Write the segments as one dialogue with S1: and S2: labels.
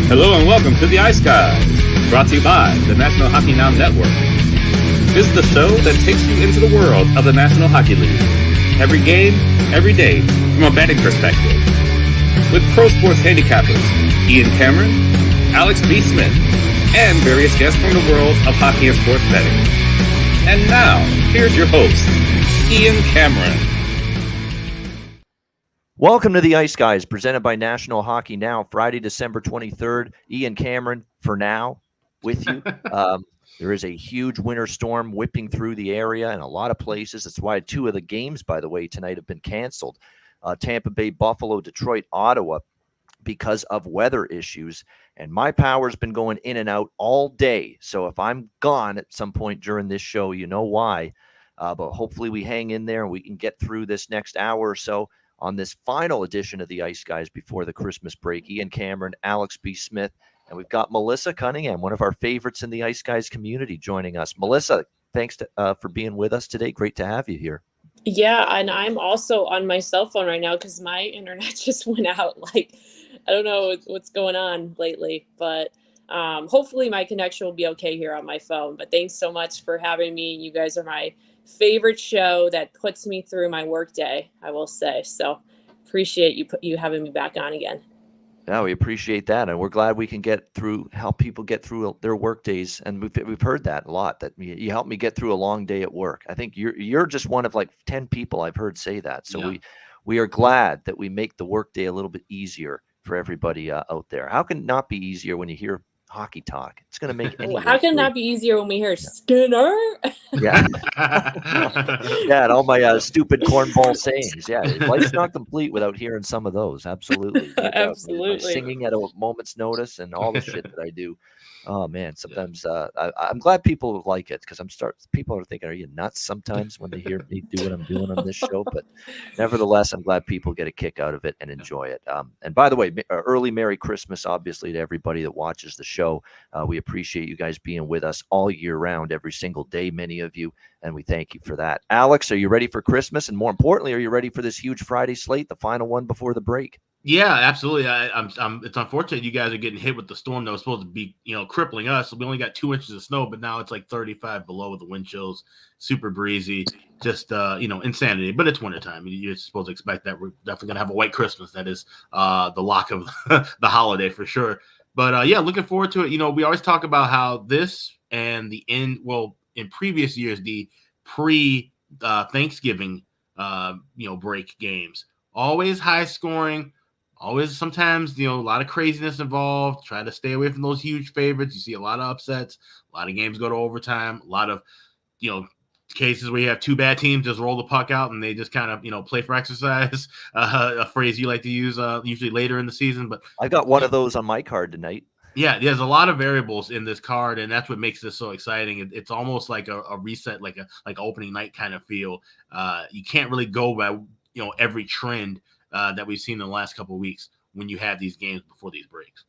S1: Hello and welcome to the Ice Guys, brought to you by the National Hockey Now Network. This is the show that takes you into the world of the National Hockey League. Every game, every day, from a betting perspective. With pro sports handicappers, Ian Cameron, Alex B. Smith, and various guests from the world of hockey and sports betting. And now, here's your host, Ian Cameron.
S2: Welcome to the Ice Guys, presented by National Hockey Now, Friday, December 23rd. Ian Cameron, for now, with you. There is a huge winter storm whipping through the area in a lot of places. That's why two of the games, by the way, tonight have been canceled. Tampa Bay, Buffalo, Detroit, Ottawa, because of weather issues. And my power's been going in and out all day. So if I'm gone at some point during this show, you know why. But hopefully we hang in there and we can get through this next hour or so on this final edition of the Ice Guys before the Christmas break. Ian Cameron, Alex B. Smith, and we've got Melissa Cunningham, one of our favorites in the Ice Guys community, joining us. Melissa, thanks for being with us today. Great to have you here.
S3: Yeah, and I'm also on my cell phone right now because my internet just went out. I don't know what's going on lately, but hopefully my connection will be okay here on my phone. But thanks so much for having me. You guys are my favorite show that puts me through my workday, I will say. So appreciate you having me back on again.
S2: Yeah, we appreciate that, and we're glad we can help people get through their work days. And we've heard that a lot, that you help me get through a long day at work. I think you're just one of like 10 people I've heard say that. So yeah. we are glad that we make the work day a little bit easier for everybody out there. How can it not be easier when you hear hockey talk? It's going to make any
S3: How can it not be easier when we hear Skinner?
S2: Yeah. Yeah, and all my stupid cornball sayings. Yeah, life's not complete without hearing some of those. Absolutely.
S3: Absolutely.
S2: My singing at a moment's notice and all the shit that I do. Oh man, sometimes I'm glad people like it, because people are thinking, are you nuts sometimes when they hear me do what I'm doing on this show? But nevertheless, I'm glad people get a kick out of it and enjoy it. And by the way, early Merry Christmas, obviously, to everybody that watches the show. We appreciate you guys being with us all year round, every single day, many of you, and we thank you for that. Alex, are you ready for Christmas? And more importantly, are you ready for this huge Friday slate, the final one before the break?
S4: Yeah, absolutely. It's unfortunate you guys are getting hit with the storm that was supposed to be, crippling us. We only got 2 inches of snow, but now it's like 35 below with the wind chills, super breezy, just insanity. But it's wintertime. You're supposed to expect that. We're definitely gonna have a white Christmas. That is the lock of the holiday for sure. But looking forward to it. We always talk about how this and the end. Well, in previous years, the Thanksgiving break games, always high scoring. Always, sometimes, a lot of craziness involved. Try to stay away from those huge favorites. You see a lot of upsets. A lot of games go to overtime. A lot of, cases where you have two bad teams just roll the puck out and they just kind of, play for exercise. A phrase you like to use usually later in the season. But
S2: I got one of those on my card tonight.
S4: Yeah, there's a lot of variables in this card, and that's what makes this so exciting. It's almost like a reset, like opening night kind of feel. You can't really go by every trend that we've seen in the last couple of weeks when you have these games before these breaks.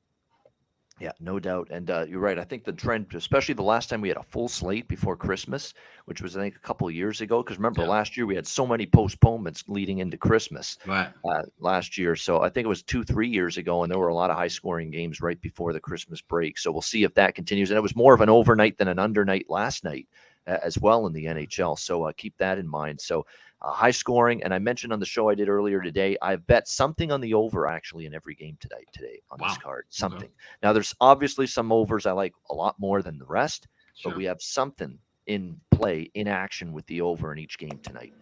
S2: Yeah, no doubt. And you're right. I think the trend, especially the last time we had a full slate before Christmas, which was, I think, a couple of years ago. Because remember, last year we had so many postponements leading into Christmas last year. So I think it was 2-3 years ago, and there were a lot of high-scoring games right before the Christmas break. So we'll see if that continues. And it was more of an overnight than an undernight last night as well in the NHL. So keep that in mind. So high scoring, and I mentioned on the show I did earlier today, I've bet something on the over actually in every game today on this card. Something. Okay. Now, there's obviously some overs I like a lot more than the rest, but we have something in play, in action with the over in each game tonight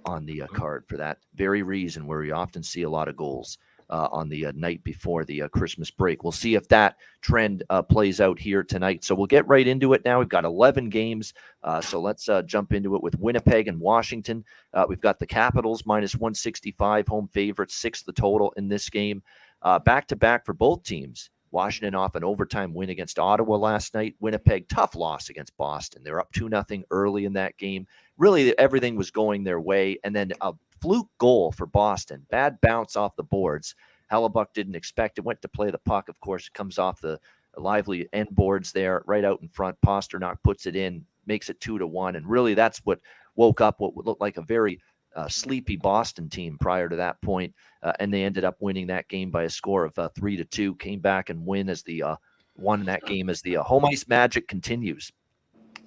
S2: on the card for that very reason, where we often see a lot of goals on the night before the Christmas break. We'll see if that trend plays out here tonight. So we'll get right into it now. We've got 11 games. So let's jump into it with Winnipeg and Washington. We've got the Capitals minus 165 home favorites, 6 the total in this game. Back-to-back for both teams. Washington off an overtime win against Ottawa last night. Winnipeg, tough loss against Boston. They're up 2-0 early in that game. Really, everything was going their way. And then a fluke goal for Boston. Bad bounce off the boards. Hellebuck didn't expect it. Went to play the puck. Of course, it comes off the lively end boards there, right out in front. Pasternak puts it in, makes it 2-1. And really, that's what woke up what would look like a very sleepy Boston team prior to that point, and they ended up winning that game by a score of 3-2. Came back and won that game as the home ice magic continues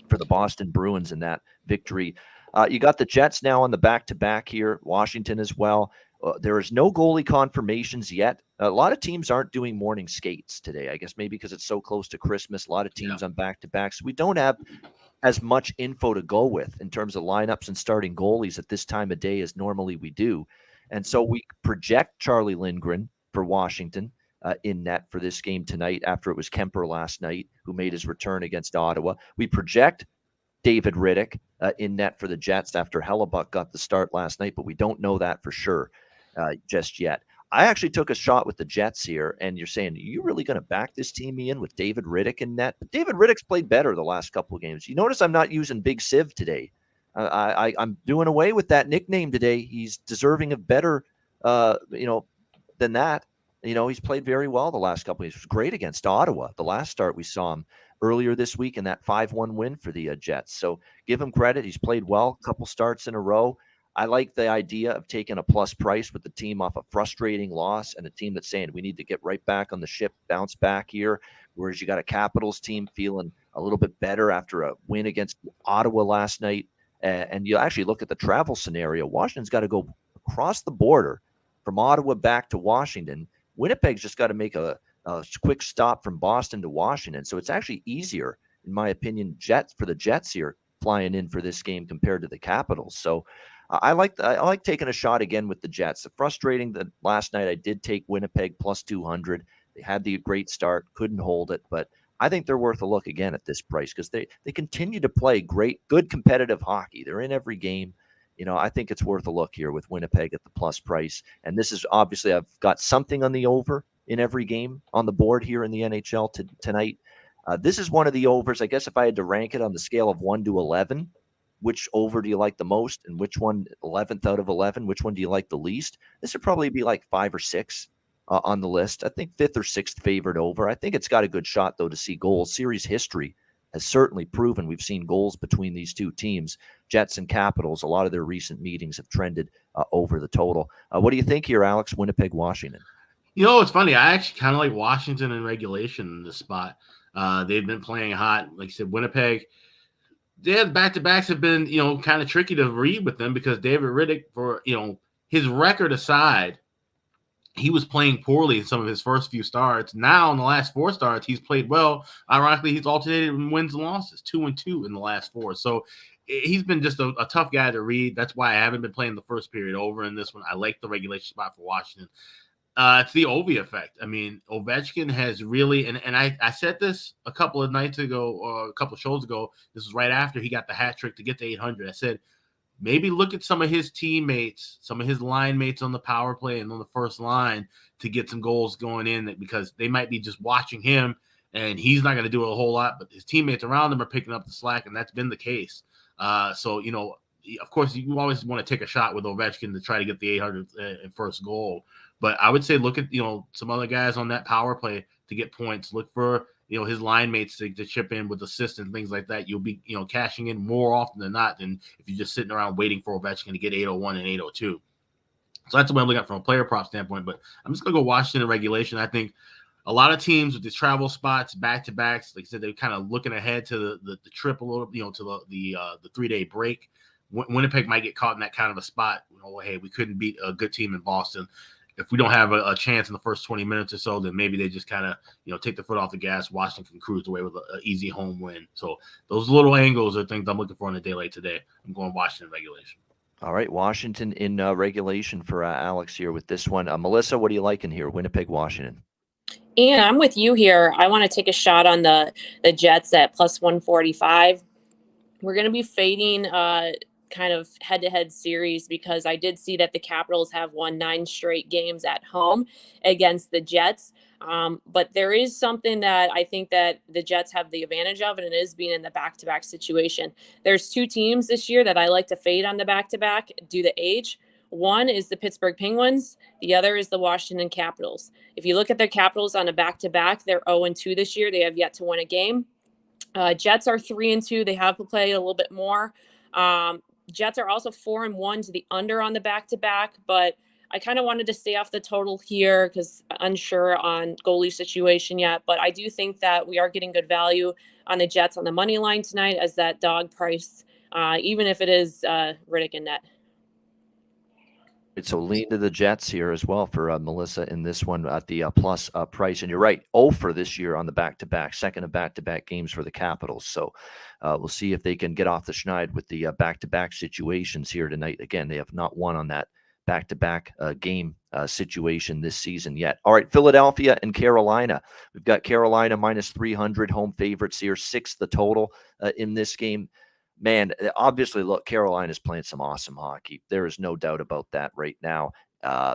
S2: for the Boston Bruins in that victory. You got the Jets now on the back-to-back here, Washington as well. There is no goalie confirmations yet. A lot of teams aren't doing morning skates today. I guess maybe because it's so close to Christmas. A lot of teams on back-to-backs. We don't have as much info to go with in terms of lineups and starting goalies at this time of day as normally we do. And so we project Charlie Lindgren for Washington in net for this game tonight after it was Kemper last night who made his return against Ottawa. We project David Riddick in net for the Jets after Hellebuck got the start last night, but we don't know that for sure just yet. I actually took a shot with the Jets here, and you're saying, are you really going to back this team, Ian, with David Riddick in net? But David Riddick's played better the last couple of games. You notice I'm not using Big Siv today. I'm doing away with that nickname today. He's deserving of better, than that. He's played very well the last couple of games. He was great against Ottawa. The last start we saw him earlier this week in that 5-1 win for the Jets. So give him credit. He's played well, a couple starts in a row. I like the idea of taking a plus price with the team off a frustrating loss and a team that's saying we need to get right back on the ship, bounce back here, whereas you got a Capitals team feeling a little bit better after a win against Ottawa last night. And you actually look at the travel scenario. Washington's got to go across the border from Ottawa back to Washington. Winnipeg's just got to make a quick stop from Boston to Washington. So it's actually easier, in my opinion, for the Jets here flying in for this game compared to the Capitals. So I like taking a shot again with the Jets. It's frustrating that last night I did take Winnipeg plus 200. They had the great start, couldn't hold it, but I think they're worth a look again at this price because they continue to play good competitive hockey. They're in every game. I think it's worth a look here with Winnipeg at the plus price. And this is obviously I've got something on the over in every game on the board here in the NHL tonight. This is one of the overs. I guess if I had to rank it on the scale of 1 to 11, which over do you like the most and which one 11th out of 11, which one do you like the least? This would probably be like 5 or 6 on the list. I think 5th or 6th favored over. I think it's got a good shot, though, to see goals. Series history has certainly proven we've seen goals between these two teams. Jets and Capitals, a lot of their recent meetings have trended over the total. What do you think here, Alex? Winnipeg, Washington.
S4: It's funny. I actually kind of like Washington in regulation in this spot. They've been playing hot. Like I said, Winnipeg, their back-to-backs have been, kind of tricky to read with them because David Riddick, for, his record aside, he was playing poorly in some of his first few starts. Now, in the last 4 starts, he's played well. Ironically, he's alternated in wins and losses, 2-2 in the last 4. So he's been just a tough guy to read. That's why I haven't been playing the first period over in this one. I like the regulation spot for Washington. It's the Ovi effect. I mean, Ovechkin has really, and I said this a couple of nights ago or a couple of shows ago. This was right after he got the hat trick to get to 800. I said, maybe look at some of his teammates, some of his line mates on the power play and on the first line to get some goals going in because they might be just watching him and he's not going to do a whole lot, but his teammates around him are picking up the slack, and that's been the case. So, of course, you always want to take a shot with Ovechkin to try to get the 800 first goal. But I would say look at, some other guys on that power play to get points. Look for, his line mates to chip in with assists and things like that. You'll be, cashing in more often than not than if you're just sitting around waiting for Ovechkin to get 801 and 802. So that's the way I'm looking at from a player prop standpoint. But I'm just going to go Washington in regulation. I think a lot of teams with the travel spots, back-to-backs, like I said, they're kind of looking ahead to the trip a little, to the 3-day break. Winnipeg might get caught in that kind of a spot. Hey, we couldn't beat a good team in Boston. If we don't have a chance in the first 20 minutes or so, then maybe they just kind of, take the foot off the gas. Washington can cruise away with an easy home win. So those little angles are things I'm looking for on a day like today. I'm going Washington regulation.
S2: All right, Washington in regulation for Alex here with this one. Melissa, what are you liking here? Winnipeg, Washington.
S3: And I'm with you here. I want to take a shot on the Jets at plus 145. We're going to be fading kind of head-to-head series because I did see that the Capitals have won 9 straight games at home against the Jets. But there is something that I think that the Jets have the advantage of, and it is being in the back-to-back situation. There's 2 teams this year that I like to fade on the back-to-back due to age. One is the Pittsburgh Penguins. The other is the Washington Capitals. If you look at their Capitals on a back-to-back, they're 0-2 this year. They have yet to win a game. Jets are 3-2. They have to play a little bit more. Jets are also 4-1 to the under on the back-to-back, but I kind of wanted to stay off the total here because unsure on goalie situation yet. But I do think that we are getting good value on the Jets on the money line tonight as that dog price, even if it is Riddick and net.
S2: So lean to the Jets here as well for Melissa in this one at the plus price. And you're right, 0 for this year on the back-to-back, second of back-to-back games for the Capitals. So we'll see if they can get off the schneid with the back-to-back situations here tonight. Again, they have not won on that back-to-back game situation this season yet. All right, Philadelphia and Carolina. We've got Carolina minus 300 home favorites here, 6 the total in this game. Man, obviously, look, Carolina's playing some awesome hockey. There is no doubt about that right now.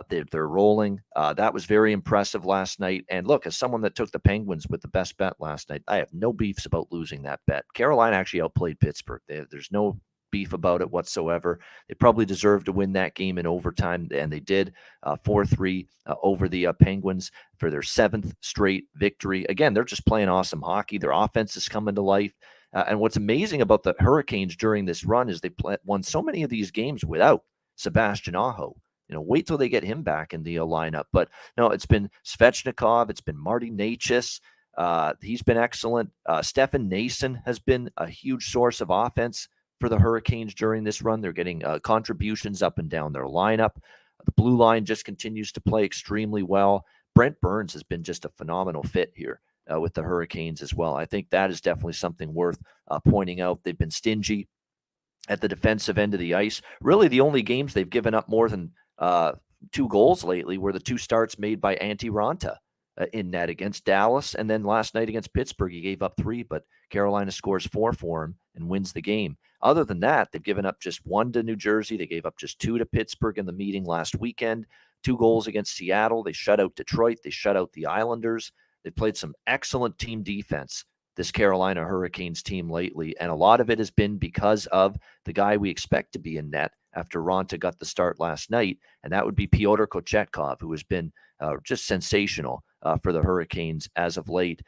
S2: They're rolling. That was very impressive last night. And look, as someone that took the Penguins with the best bet last night, I have no beefs about losing that bet. Carolina actually outplayed Pittsburgh. There's no beef about it whatsoever. They probably deserved to win that game in overtime, and they did. 4-3 over the Penguins for their 7th straight victory. Again, they're just playing awesome hockey. Their offense is coming to life. And what's amazing about the Hurricanes during this run is they won so many of these games without Sebastian Aho. Wait till they get him back in the lineup. But no, it's been Svechnikov. It's been Marty Necas. He's been excellent. Stefan Nason has been a huge source of offense for the Hurricanes during this run. They're getting contributions up and down their lineup. The blue line just continues to play extremely well. Brent Burns has been just a phenomenal fit here with the Hurricanes as well. I think that is definitely something worth pointing out. They've been stingy at the defensive end of the ice. Really, the only games they've given up more than 2 goals lately were the 2 starts made by Antti Raanta in net against Dallas. And then last night against Pittsburgh, he gave up 3, but Carolina scores 4 for him and wins the game. Other than that, they've given up just 1 to New Jersey. They gave up just 2 to Pittsburgh in the meeting last weekend. 2 goals against Seattle. They shut out Detroit. They shut out the Islanders. They played some excellent team defense, this Carolina Hurricanes team lately, and a lot of it has been because of the guy we expect to be in net after Raanta got the start last night, and that would be Pyotr Kochetkov, who has been just sensational for the Hurricanes as of late.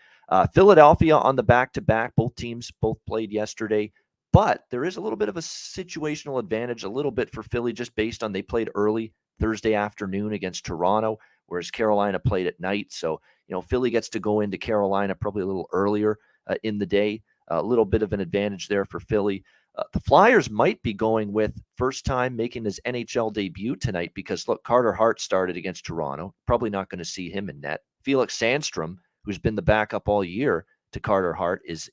S2: Philadelphia on the back-to-back. Both teams played yesterday, but there is a little bit of a situational advantage, a little bit for Philly, just based on they played early Thursday afternoon against Toronto, whereas Carolina played at night. So, Philly gets to go into Carolina probably a little earlier in the day. A little bit of an advantage there for Philly. The Flyers might be going with first time making his NHL debut tonight because, look, Carter Hart started against Toronto. Probably not going to see him in net. Felix Sandstrom, who's been the backup all year to Carter Hart, is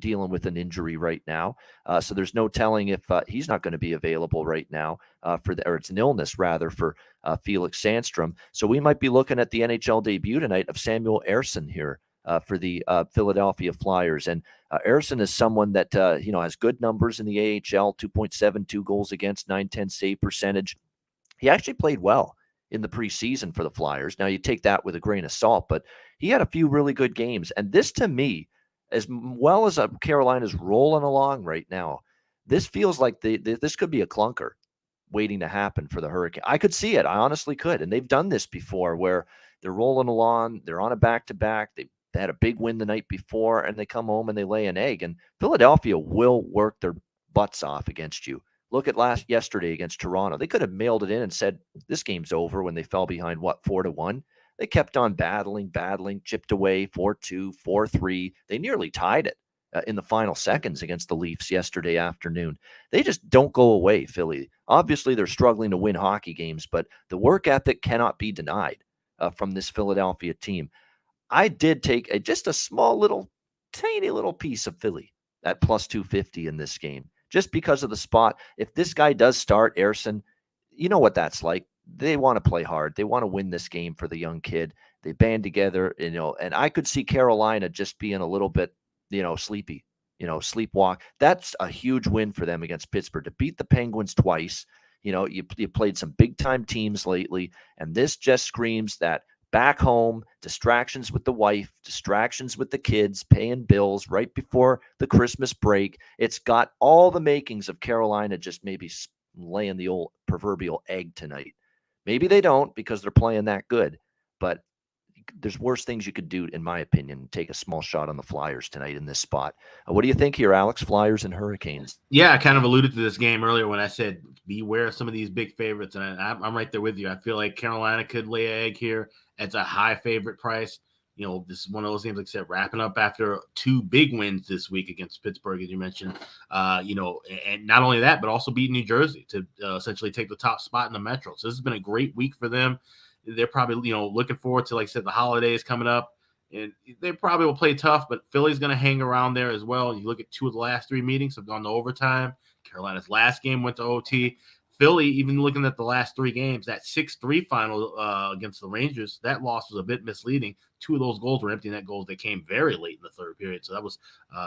S2: dealing with an injury right now. So there's no telling if he's not going to be available right now or it's an illness rather for Felix Sandstrom. So we might be looking at the NHL debut tonight of Samuel Ersson here for the Philadelphia Flyers. And Ersson is someone that, has good numbers in the AHL, 2.72 goals against, 910 save percentage. He actually played well in the preseason for the Flyers. Now you take that with a grain of salt, but he had a few really good games. And this to me, as well as Carolina's rolling along right now, this feels like this could be a clunker waiting to happen for the Hurricane. I could see it. I honestly could. And they've done this before where they're rolling along. They're on a back-to-back. They had a big win the night before, and they come home and they lay an egg. And Philadelphia will work their butts off against you. Look at yesterday against Toronto. They could have mailed it in and said, this game's over when they fell behind, 4-1? They kept on battling, chipped away, 4-2, 4-3. They nearly tied it in the final seconds against the Leafs yesterday afternoon. They just don't go away, Philly. Obviously, they're struggling to win hockey games, but the work ethic cannot be denied from this Philadelphia team. I did take just a small tiny little piece of Philly at plus 250 in this game, just because of the spot. If this guy does start, Ersson, you know what that's like. They want to play hard. They want to win this game for the young kid. They band together, and I could see Carolina just being a little bit, sleepy, sleepwalk. That's a huge win for them against Pittsburgh to beat the Penguins twice. You played some big time teams lately, and this just screams that back home, distractions with the wife, distractions with the kids, paying bills right before the Christmas break. It's got all the makings of Carolina just maybe laying the old proverbial egg tonight. Maybe they don't because they're playing that good, but there's worse things you could do, in my opinion. Take a small shot on the Flyers tonight in this spot. What do you think here, Alex? Flyers and Hurricanes.
S4: Yeah, I kind of alluded to this game earlier when I said beware of some of these big favorites, and I'm right there with you. I feel like Carolina could lay an egg here at a high favorite price. This is one of those games, like I said, wrapping up after 2 big wins this week against Pittsburgh, as you mentioned. And not only that, but also beat New Jersey to essentially take the top spot in the Metro. So this has been a great week for them. They're probably, looking forward to, like I said, the holidays coming up. And they probably will play tough, but Philly's going to hang around there as well. You look at 2 of the last 3 meetings have gone to overtime. Carolina's last game went to OT. Philly, even looking at the last 3 games, that 6-3 final against the Rangers, that loss was a bit misleading. 2 of those goals were empty net goals that came very late in the third period. So that was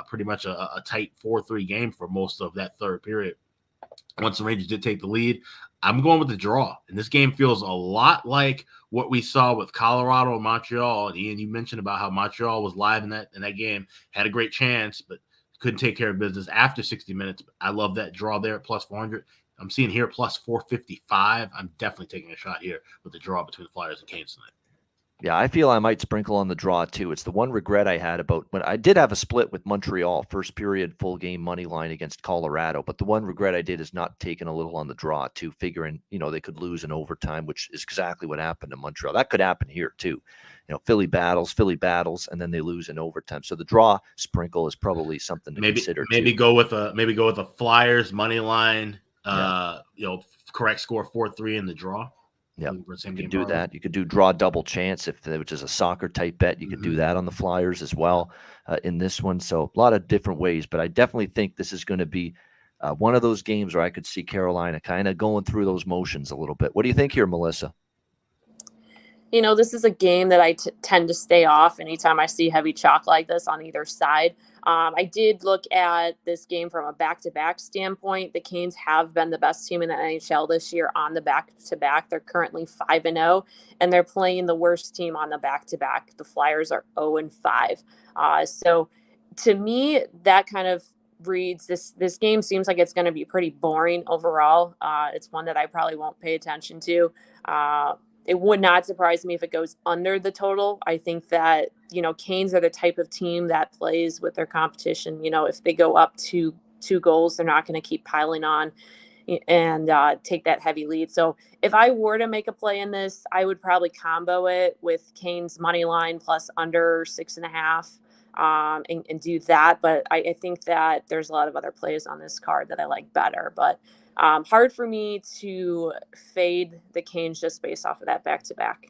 S4: pretty much a tight 4-3 game for most of that third period. Once the Rangers did take the lead, I'm going with the draw. And this game feels a lot like what we saw with Colorado and Montreal. And Ian, you mentioned about how Montreal was live in that game, had a great chance, but couldn't take care of business after 60 minutes. I love that draw there at plus 400. I'm seeing here plus 455. I'm definitely taking a shot here with the draw between the Flyers and Canes tonight.
S2: Yeah, I feel I might sprinkle on the draw too. It's the one regret I had about when I did have a split with Montreal, first period full game money line against Colorado. But the one regret I did is not taking a little on the draw too, figuring, they could lose in overtime, which is exactly what happened to Montreal. That could happen here too. Philly battles, and then they lose in overtime. So the draw sprinkle is probably something to consider.
S4: Maybe go with a Flyers money line, correct score 4-3 in the draw.
S2: Yeah, you could do that. You could do draw double chance, which is a soccer type bet. You could do that on the Flyers as well in this one. So a lot of different ways, but I definitely think this is going to be one of those games where I could see Carolina kind of going through those motions a little bit. What do you think here, Melissa?
S3: This is a game that I tend to stay off anytime I see heavy chalk like this on either side. I did look at this game from a back-to-back standpoint. The Canes have been the best team in the NHL this year on the back-to-back. They're currently 5-0, and they're playing the worst team on the back-to-back. The Flyers are 0-5. So to me, that kind of reads this game seems like it's going to be pretty boring overall. It's one that I probably won't pay attention to. It would not surprise me if it goes under the total. I think that, Canes are the type of team that plays with their competition. If they go up to 2 goals, they're not going to keep piling on and take that heavy lead. So if I were to make a play in this, I would probably combo it with Canes money line plus under 6.5 and do that. But I think that there's a lot of other plays on this card that I like better. But hard for me to fade the Canes just based off of that back-to-back.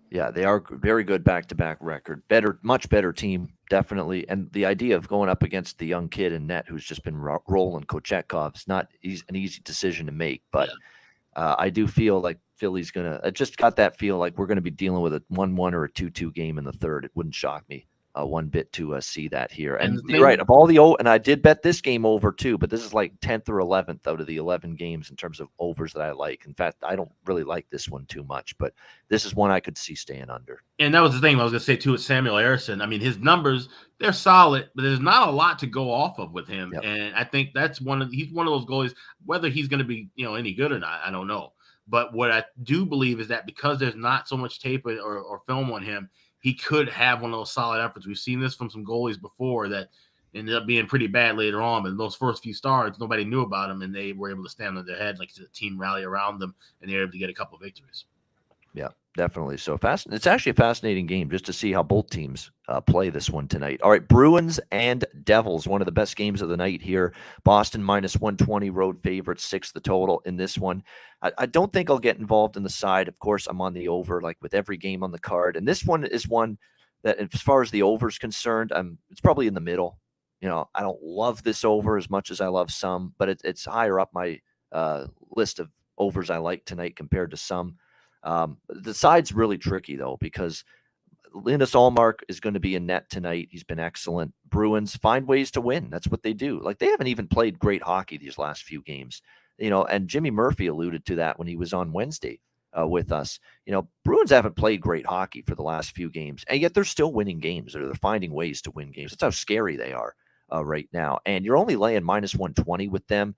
S2: Yeah, they are very good back-to-back record. Much better team, definitely. And the idea of going up against the young kid in net who's just been rolling Kochetkov is not an easy decision to make. But I do feel like Philly's going to – just got that feel like we're going to be dealing with a 1-1 or a 2-2 game in the third. It wouldn't shock me one bit to see that here. And you're right, of all and I did bet this game over too, but this is like 10th or 11th out of the 11 games in terms of overs that I like. In fact, I don't really like this one too much, but this is one I could see staying under.
S4: And that was the thing I was going to say too with Samuel Harrison. I mean, his numbers, they're solid, but there's not a lot to go off of with him. Yep. And I think he's one of those goalies, whether he's going to be, any good or not, I don't know. But what I do believe is that because there's not so much tape or film on him, he could have one of those solid efforts. We've seen this from some goalies before that ended up being pretty bad later on. But in those first few starts, nobody knew about them, and they were able to stand on their head, like the team rally around them, and they were able to get a couple of victories.
S2: Yeah, definitely. So it's actually a fascinating game just to see how both teams play this one tonight. All right, Bruins and Devils, one of the best games of the night here. Boston minus 120, road favorites, 6 the total in this one. I don't think I'll get involved in the side. Of course, I'm on the over, like with every game on the card. And this one is one that, as far as the over is concerned, it's probably in the middle. I don't love this over as much as I love some, but it's higher up my list of overs I like tonight compared to some. The side's really tricky, though, because Linus Ullmark is going to be in net tonight. He's been excellent. Bruins find ways to win. That's what they do. Like, they haven't even played great hockey these last few games. And Jimmy Murphy alluded to that when he was on Wednesday with us. Bruins haven't played great hockey for the last few games, and yet they're still winning games, or they're finding ways to win games. That's how scary they are right now. And you're only laying minus 120 with them.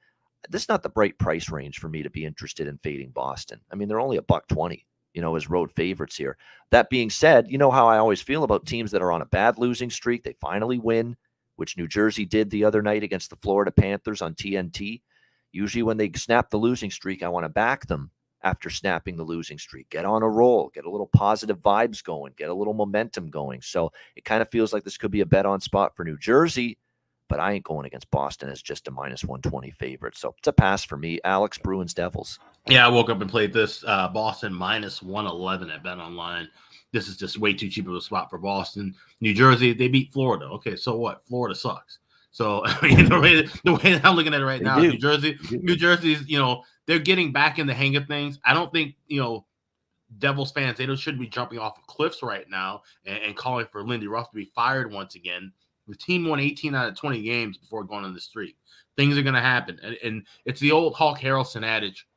S2: This is not the bright price range for me to be interested in fading Boston. I mean, they're only $1.20 as road favorites here. That being said, you know how I always feel about teams that are on a bad losing streak. They finally win, which New Jersey did the other night against the Florida Panthers on TNT. Usually when they snap the losing streak, I want to back them after snapping the losing streak. Get on a roll, get a little positive vibes going, get a little momentum going. So it kind of feels like this could be a bet on spot for New Jersey, but I ain't going against Boston as just a minus 120 favorite. So it's a pass for me. Alex, Bruins, Devils.
S4: Yeah, I woke up and played this Boston minus 111 at BetOnline. This is just way too cheap of a spot for Boston. New Jersey, they beat Florida. Okay, so what? Florida sucks. So I mean, the way that I'm looking at it right now, New Jersey's, they're getting back in the hang of things. I don't think, Devils fans, they shouldn't be jumping off of cliffs right now and calling for Lindy Ruff to be fired once again. The team won 18 out of 20 games before going on the streak. Things are going to happen. And it's the old Hawk Harrelson adage.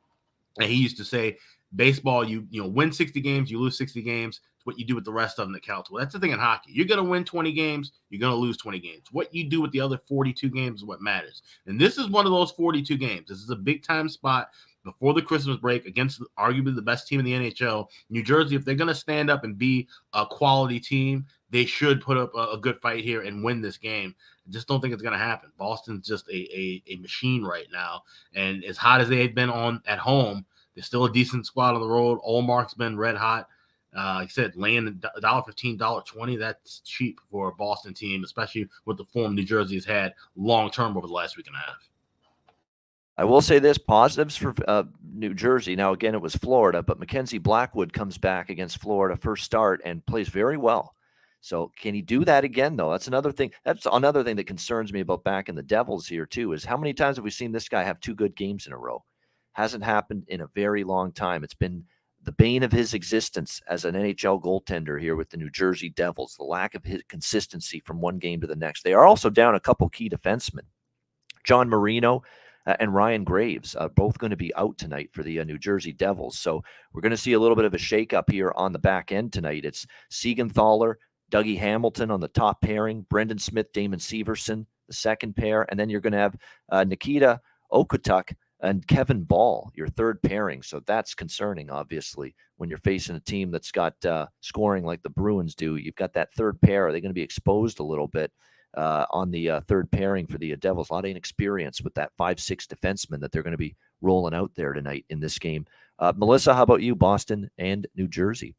S4: And he used to say, baseball, you win 60 games, you lose 60 games. It's what you do with the rest of them that counts. Well, that's the thing in hockey. You're going to win 20 games, you're going to lose 20 games. What you do with the other 42 games is what matters. And this is one of those 42 games. This is a big-time spot before the Christmas break against arguably the best team in the NHL. New Jersey, if they're going to stand up and be a quality team, they should put up a good fight here and win this game. I just don't think it's going to happen. Boston's just a machine right now. And as hot as they've been at home, they're still a decent squad on the road. Olmark's been red hot. Like I said, laying $1.15, $1.20, that's cheap for a Boston team, especially with the form New Jersey has had long-term over the last week and a half.
S2: I will say this, positives for New Jersey. Now, again, it was Florida, but Mackenzie Blackwood comes back against Florida first start and plays very well. So can he do that again, though? That's another thing. That's another thing that concerns me about backing the Devils here, too, is how many times have we seen this guy have two good games in a row? Hasn't happened in a very long time. It's been the bane of his existence as an NHL goaltender here with the New Jersey Devils, the lack of his consistency from one game to the next. They are also down a couple key defensemen. John Marino and Ryan Graves are both going to be out tonight for the New Jersey Devils. So we're going to see a little bit of a shakeup here on the back end tonight. It's Siegenthaler, Dougie Hamilton on the top pairing, Brendan Smith, Damon Severson, the second pair, and then you're going to have Nikita Okutuk and Kevin Ball, your third pairing. So that's concerning, obviously, when you're facing a team that's got scoring like the Bruins do. You've got that third pair. Are they going to be exposed a little bit on the third pairing for the Devils? A lot of inexperience with that 5'6" defenseman that they're going to be rolling out there tonight in this game. Melissa, how about you, Boston and New Jersey?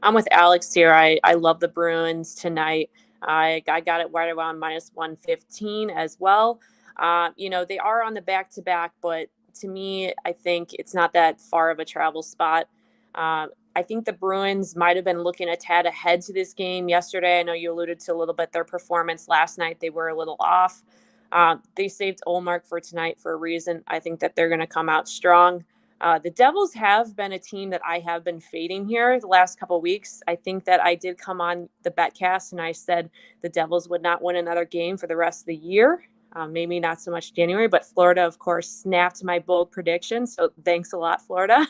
S3: I'm with Alex here. I love the Bruins tonight. I got it right around minus 115 as well. They are on the back-to-back, but to me, I think it's not that far of a travel spot. I think the Bruins might have been looking a tad ahead to this game yesterday. I know you alluded to a little bit their performance last night. They were a little off. They saved Olmark for tonight for a reason. I think that they're going to come out strong. The Devils have been a team that I have been fading here the last couple of weeks. I think that I did come on the BetCast and I said the Devils would not win another game for the rest of the year. Maybe not so much January, but Florida, of course, snapped my bold prediction. So thanks a lot, Florida.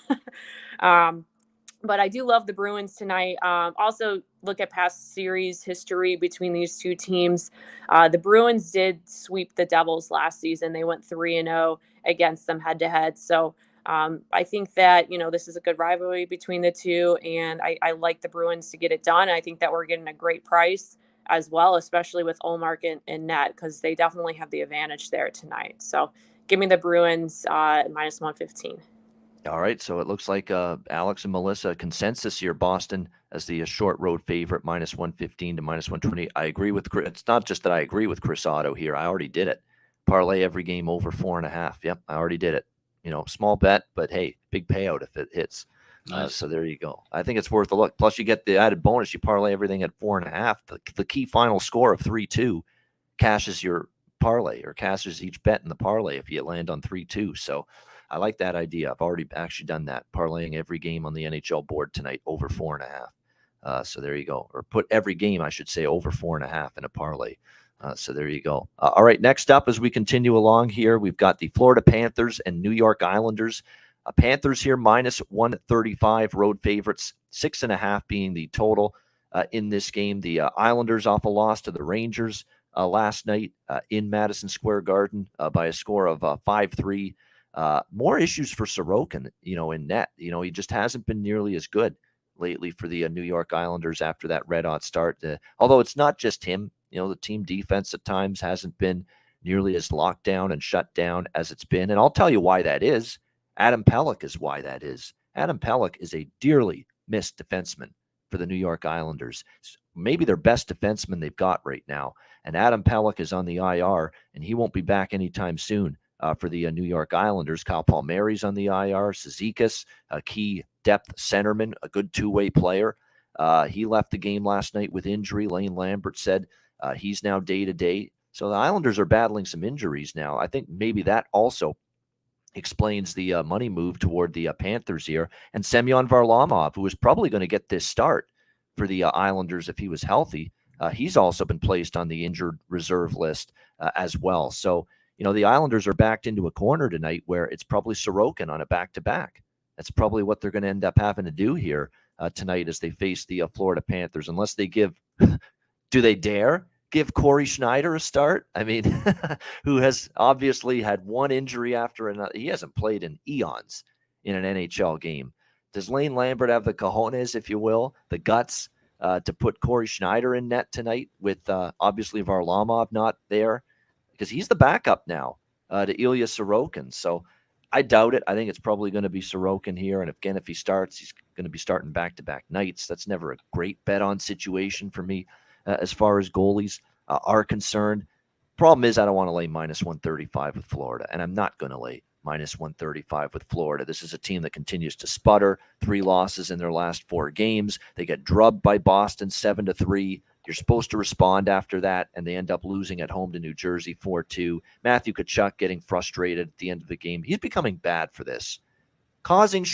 S3: But I do love the Bruins tonight. Also, look at past series history between these two teams. The Bruins did sweep the Devils last season. They went 3-0 against them head-to-head. So I think that, this is a good rivalry between the two, and I like the Bruins to get it done. I think that we're getting a great price as well, especially with Olmark and net, because they definitely have the advantage there tonight. So give me the Bruins minus 115.
S2: All right, so it looks like Alex and Melissa consensus here, Boston as the short road favorite, minus 115 to minus 120. I agree with Chris. It's not just that I agree with Chris Otto here. I already did it. Parlay every game over 4.5. Yep, I already did it. Small bet, but hey, big payout if it hits. Nice. So there you go. I think it's worth a look. Plus, you get the added bonus. You parlay everything at 4.5. The key final score of 3-2 cashes your parlay or cashes each bet in the parlay if you land on 3-2. So I like that idea. I've already actually done that, parlaying every game on the NHL board tonight over 4.5. So there you go. Or put every game, I should say, over 4.5 in a parlay. So there you go. All right, next up as we continue along here, we've got the Florida Panthers and New York Islanders. Panthers here minus 135, road favorites, 6.5 being the total in this game. The Islanders off a loss to the Rangers last night in Madison Square Garden by a score of 5-3. More issues for Sorokin, in net. He just hasn't been nearly as good lately for the New York Islanders after that red-hot start. Although it's not just him. The team defense at times hasn't been nearly as locked down and shut down as it's been. And I'll tell you why that is. Adam Pelech is why that is. Adam Pelech is a dearly missed defenseman for the New York Islanders. Maybe their best defenseman they've got right now. And Adam Pelech is on the IR, and he won't be back anytime soon for the New York Islanders. Kyle Palmieri's on the IR. Cizikas, a key depth centerman, a good two-way player. He left the game last night with injury. Lane Lambert said he's now day-to-day. So the Islanders are battling some injuries now. I think maybe that also explains the money move toward the Panthers here. And Semyon Varlamov, who is probably going to get this start for the Islanders if he was healthy, he's also been placed on the injured reserve list as well. So, the Islanders are backed into a corner tonight where it's probably Sorokin on a back-to-back. That's probably what they're going to end up having to do here tonight as they face the Florida Panthers, unless they do they dare give Corey Schneider a start? I mean, who has obviously had one injury after another. He hasn't played in eons in an NHL game. Does Lane Lambert have the cojones, if you will, the guts to put Corey Schneider in net tonight with obviously Varlamov not there? Because he's the backup now to Ilya Sorokin. So I doubt it. I think it's probably going to be Sorokin here. And again, if he starts, he's going to be starting back-to-back nights. That's never a great bet-on situation for me as far as goalies are concerned. Problem is I don't want to lay minus 135 with Florida, and I'm not going to lay minus 135 with Florida. This is a team that continues to sputter. 3 losses in their last 4 games. They get drubbed by Boston 7-3. You're supposed to respond after that, and they end up losing at home to New Jersey 4-2. Matthew Tkachuk getting frustrated at the end of the game. He's becoming bad for this. Causing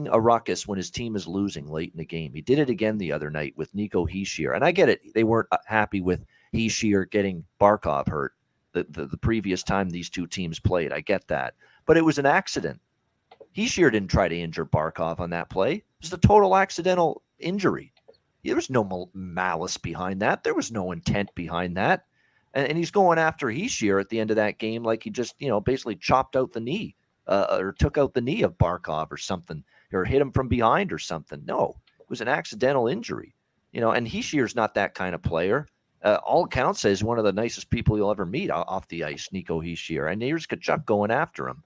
S2: a ruckus when his team is losing late in the game. He did it again the other night with Nico Hischier. And I get it. They weren't happy with Hischier getting Barkov hurt the previous time these two teams played. I get that. But it was an accident. Hischier didn't try to injure Barkov on that play. It was a total accidental injury. There was no malice behind that. There was no intent behind that. And he's going after Hischier at the end of that game like he just, basically chopped out the knee or took out the knee of Barkov or something, or hit him from behind or something. No, it was an accidental injury. And Hischier's not that kind of player. All accounts say he's one of the nicest people you'll ever meet off the ice, Nico Hischier. And here's Tkachuk going after him,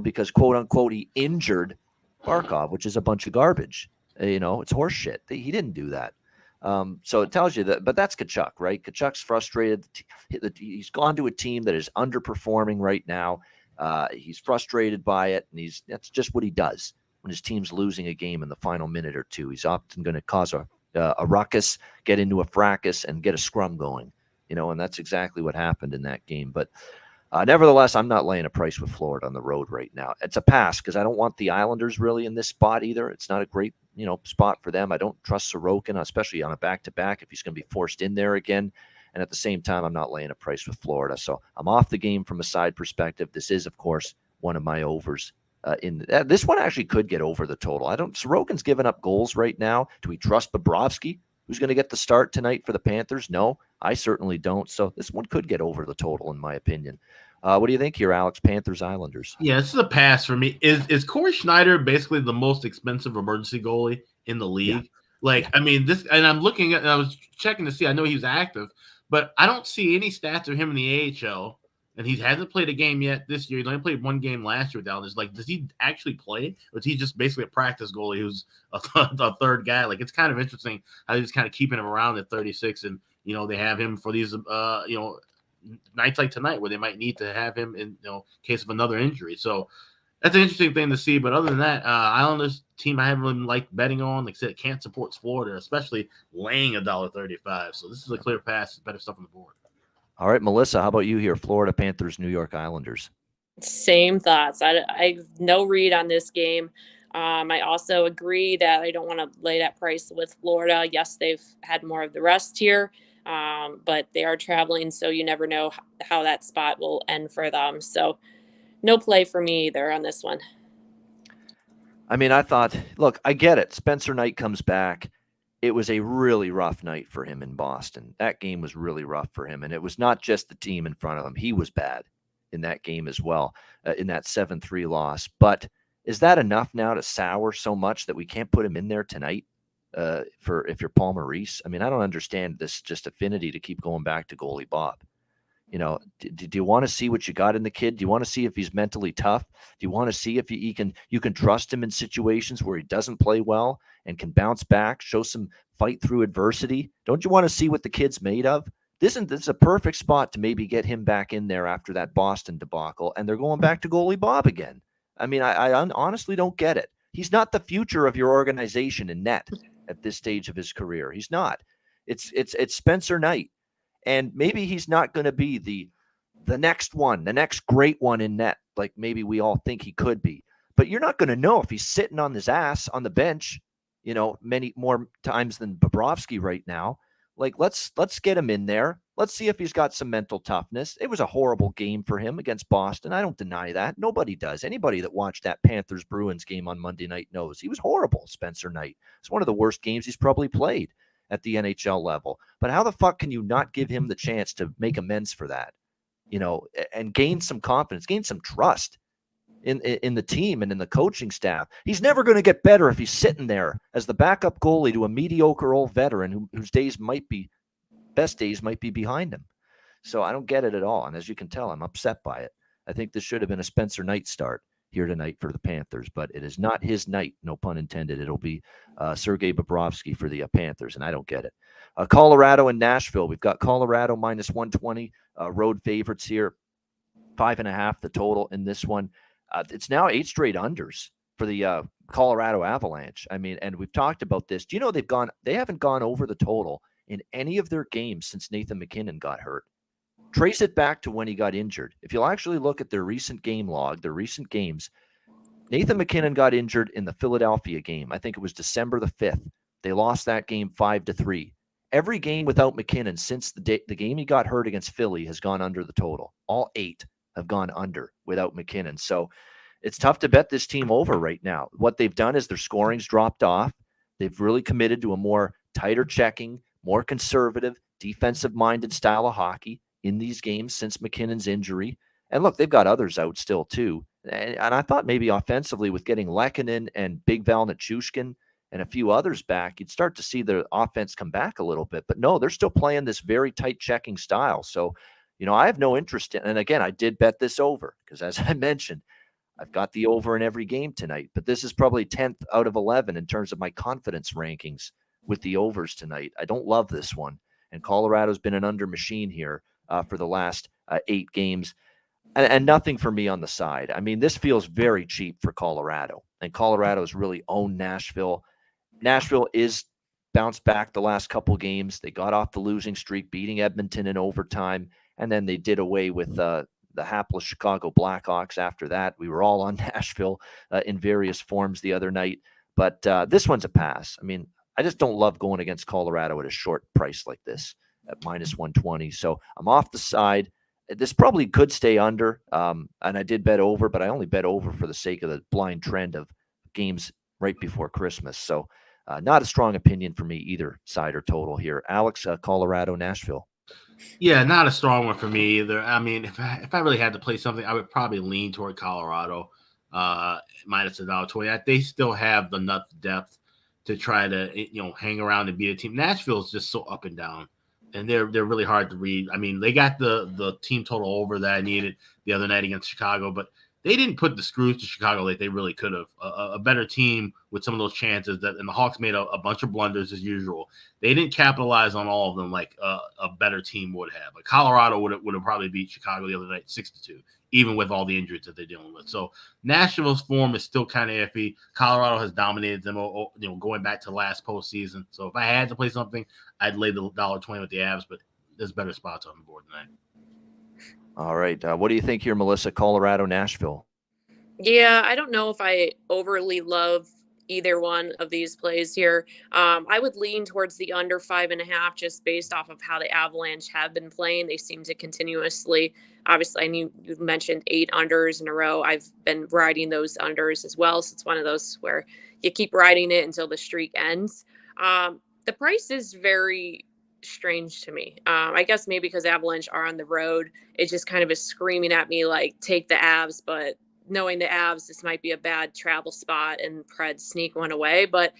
S2: because quote unquote he injured Barkov, which is a bunch of garbage. It's horse shit. He didn't do that. So it tells you that, but that's Tkachuk, right? Tkachuk's frustrated. He's gone to a team that is underperforming right now. He's frustrated by it, and that's just what he does when his team's losing a game in the final minute or two. He's often going to cause a ruckus, get into a fracas, and get a scrum going, and that's exactly what happened in that game. But nevertheless, I'm not laying a price with Florida on the road right now. It's a pass because I don't want the Islanders really in this spot either. It's not a great, spot for them. I don't trust Sorokin, especially on a back-to-back if he's going to be forced in there again. And at the same time, I'm not laying a price with Florida. So I'm off the game from a side perspective. This is, of course, one of my overs. This one actually could get over the total. Sorokin's giving up goals right now. Do we trust Bobrovsky, who's going to get the start tonight for the Panthers? No, I certainly don't. So this one could get over the total, in my opinion. What do you think here, Alex? Panthers, Islanders.
S4: Yeah, this is a pass for me. Is Corey Schneider basically the most expensive emergency goalie in the league? Yeah. I mean, this, and I'm looking at, I was checking to see, I know he was active, but I don't see any stats of him in the AHL, and he hasn't played a game yet this year. He only played 1 game last year with Dallas. Does he actually play, or is he just basically a practice goalie who's a third guy? It's kind of interesting how they're just kind of keeping him around at 36, and they have him for these nights like tonight where they might need to have him in case of another injury. So that's an interesting thing to see. But other than that, Islanders team I haven't really liked betting on. Like I said, it can't support Florida, especially laying $1.35. So this is a clear pass. Better stuff on the board.
S2: All right, Melissa, how about you here? Florida Panthers, New York Islanders.
S3: Same thoughts. I have no read on this game. I also agree that I don't want to lay that price with Florida. Yes, they've had more of the rest here. But they are traveling, so you never know how that spot will end for them. So no play for me either on this one.
S2: I mean, I thought, look, I get it. Spencer Knight comes back. It was a really rough night for him in Boston. That game was really rough for him, and it was not just the team in front of him. He was bad. in that game as well, in that 7-3 loss. But is that enough now to sour so much that we can't put him in there tonight for if you're Paul Maurice? I mean, I don't understand this just affinity to keep going back to goalie Bob. You know, do you want to see what you got in the kid? Do you want to see if he's mentally tough? Do you want to see if you can trust him in situations where he doesn't play well and can bounce back, show some fight through adversity? Don't you want to see what the kid's made of? This is a perfect spot to maybe get him back in there after that Boston debacle, and they're going back to goalie Bob again. I mean, I honestly don't get it. He's not the future of your organization in net at this stage of his career. He's not. It's Spencer Knight. And maybe he's not going to be the next one, the next great one in net, like maybe we all think he could be. But you're not going to know if he's sitting on his ass on the bench, you know, many more times than Bobrovsky right now. Like, let's get him in there. Let's see if he's got some mental toughness. It was a horrible game for him against Boston. I don't deny that. Nobody does. Anybody that watched that Panthers-Bruins game on Monday night knows he was horrible, Spencer Knight. It's one of the worst games he's probably played at the NHL level. But how the fuck can you not give him the chance to make amends for that, you know, and gain some confidence, gain some trust in the team and in the coaching staff? He's never going to get better if he's sitting there as the backup goalie to a mediocre old veteran whose best days might be behind him. So I don't get it at all. And as you can tell, I'm upset by it. I think this should have been a Spencer Knight start here tonight for the Panthers, but it is not his night, no pun intended. It'll be Sergei Bobrovsky for the Panthers, and I don't get it. Colorado and Nashville. We've got Colorado minus 120, road favorites here, 5.5 the total in this one. It's now 8 straight unders for the Colorado Avalanche. I mean, and we've talked about this. Do you know they haven't gone over the total in any of their games since Nathan MacKinnon got hurt? Trace it back to when he got injured. If you'll actually look at their recent game log, their recent games, Nathan MacKinnon got injured in the Philadelphia game. I think it was December the 5th. They lost that game 5-3. Every game without MacKinnon since the game he got hurt against Philly has gone under the total. All 8 have gone under without MacKinnon. So it's tough to bet this team over right now. What they've done is their scoring's dropped off. They've really committed to a more tighter checking, more conservative, defensive-minded style of hockey in these games since MacKinnon's injury. And look, they've got others out still too. And I thought maybe offensively with getting Lehkonen and Big Val Nichushkin and a few others back, you'd start to see the offense come back a little bit. But no, they're still playing this very tight checking style. So, you know, I have no interest in, and again, I did bet this over because as I mentioned, I've got the over in every game tonight. But this is probably 10th out of 11 in terms of my confidence rankings with the overs tonight. I don't love this one. And Colorado's been an under machine here for the last 8 games. And nothing for me on the side. I mean, this feels very cheap for Colorado. And Colorado's really owned Nashville. Nashville is bounced back the last couple games. They got off the losing streak, beating Edmonton in overtime. And then they did away with the hapless Chicago Blackhawks after that. We were all on Nashville in various forms the other night. But this one's a pass. I mean, I just don't love going against Colorado at a short price like this at minus 120. So I'm off the side. This probably could stay under, and I did bet over, but I only bet over for the sake of the blind trend of games right before Christmas. So not a strong opinion for me either side or total here. Alex, Colorado, Nashville.
S4: Yeah, not a strong one for me either. I mean, if I really had to play something, I would probably lean toward Colorado minus $1.20. They still have the nut depth to try to hang around and beat a team. Nashville is just so up and down. And they're really hard to read. I mean, they got the team total over that I needed the other night against Chicago, but they didn't put the screws to Chicago like they really could have. A better team with some of those chances and the Hawks made a bunch of blunders as usual. They didn't capitalize on all of them like a better team would have. Like Colorado would have probably beat Chicago the other night 6-2, even with all the injuries that they're dealing with. So Nashville's form is still kind of iffy. Colorado has dominated them, going back to last postseason. So if I had to play something, I'd lay the $1.20 with the Avs, but there's better spots on the board tonight.
S2: All right. What do you think here, Melissa? Colorado, Nashville?
S3: Yeah, I don't know if I overly love either one of these plays here. I would lean towards the under 5.5 just based off of how the Avalanche have been playing. They seem to continuously, obviously, I knew you mentioned 8 unders in a row. I've been riding those unders as well. So it's one of those where you keep riding it until the streak ends. The price is very strange to me. I guess maybe because Avalanche are on the road, it just kind of is screaming at me like, take the Avs, but knowing the Avs, this might be a bad travel spot and Preds sneak one away. But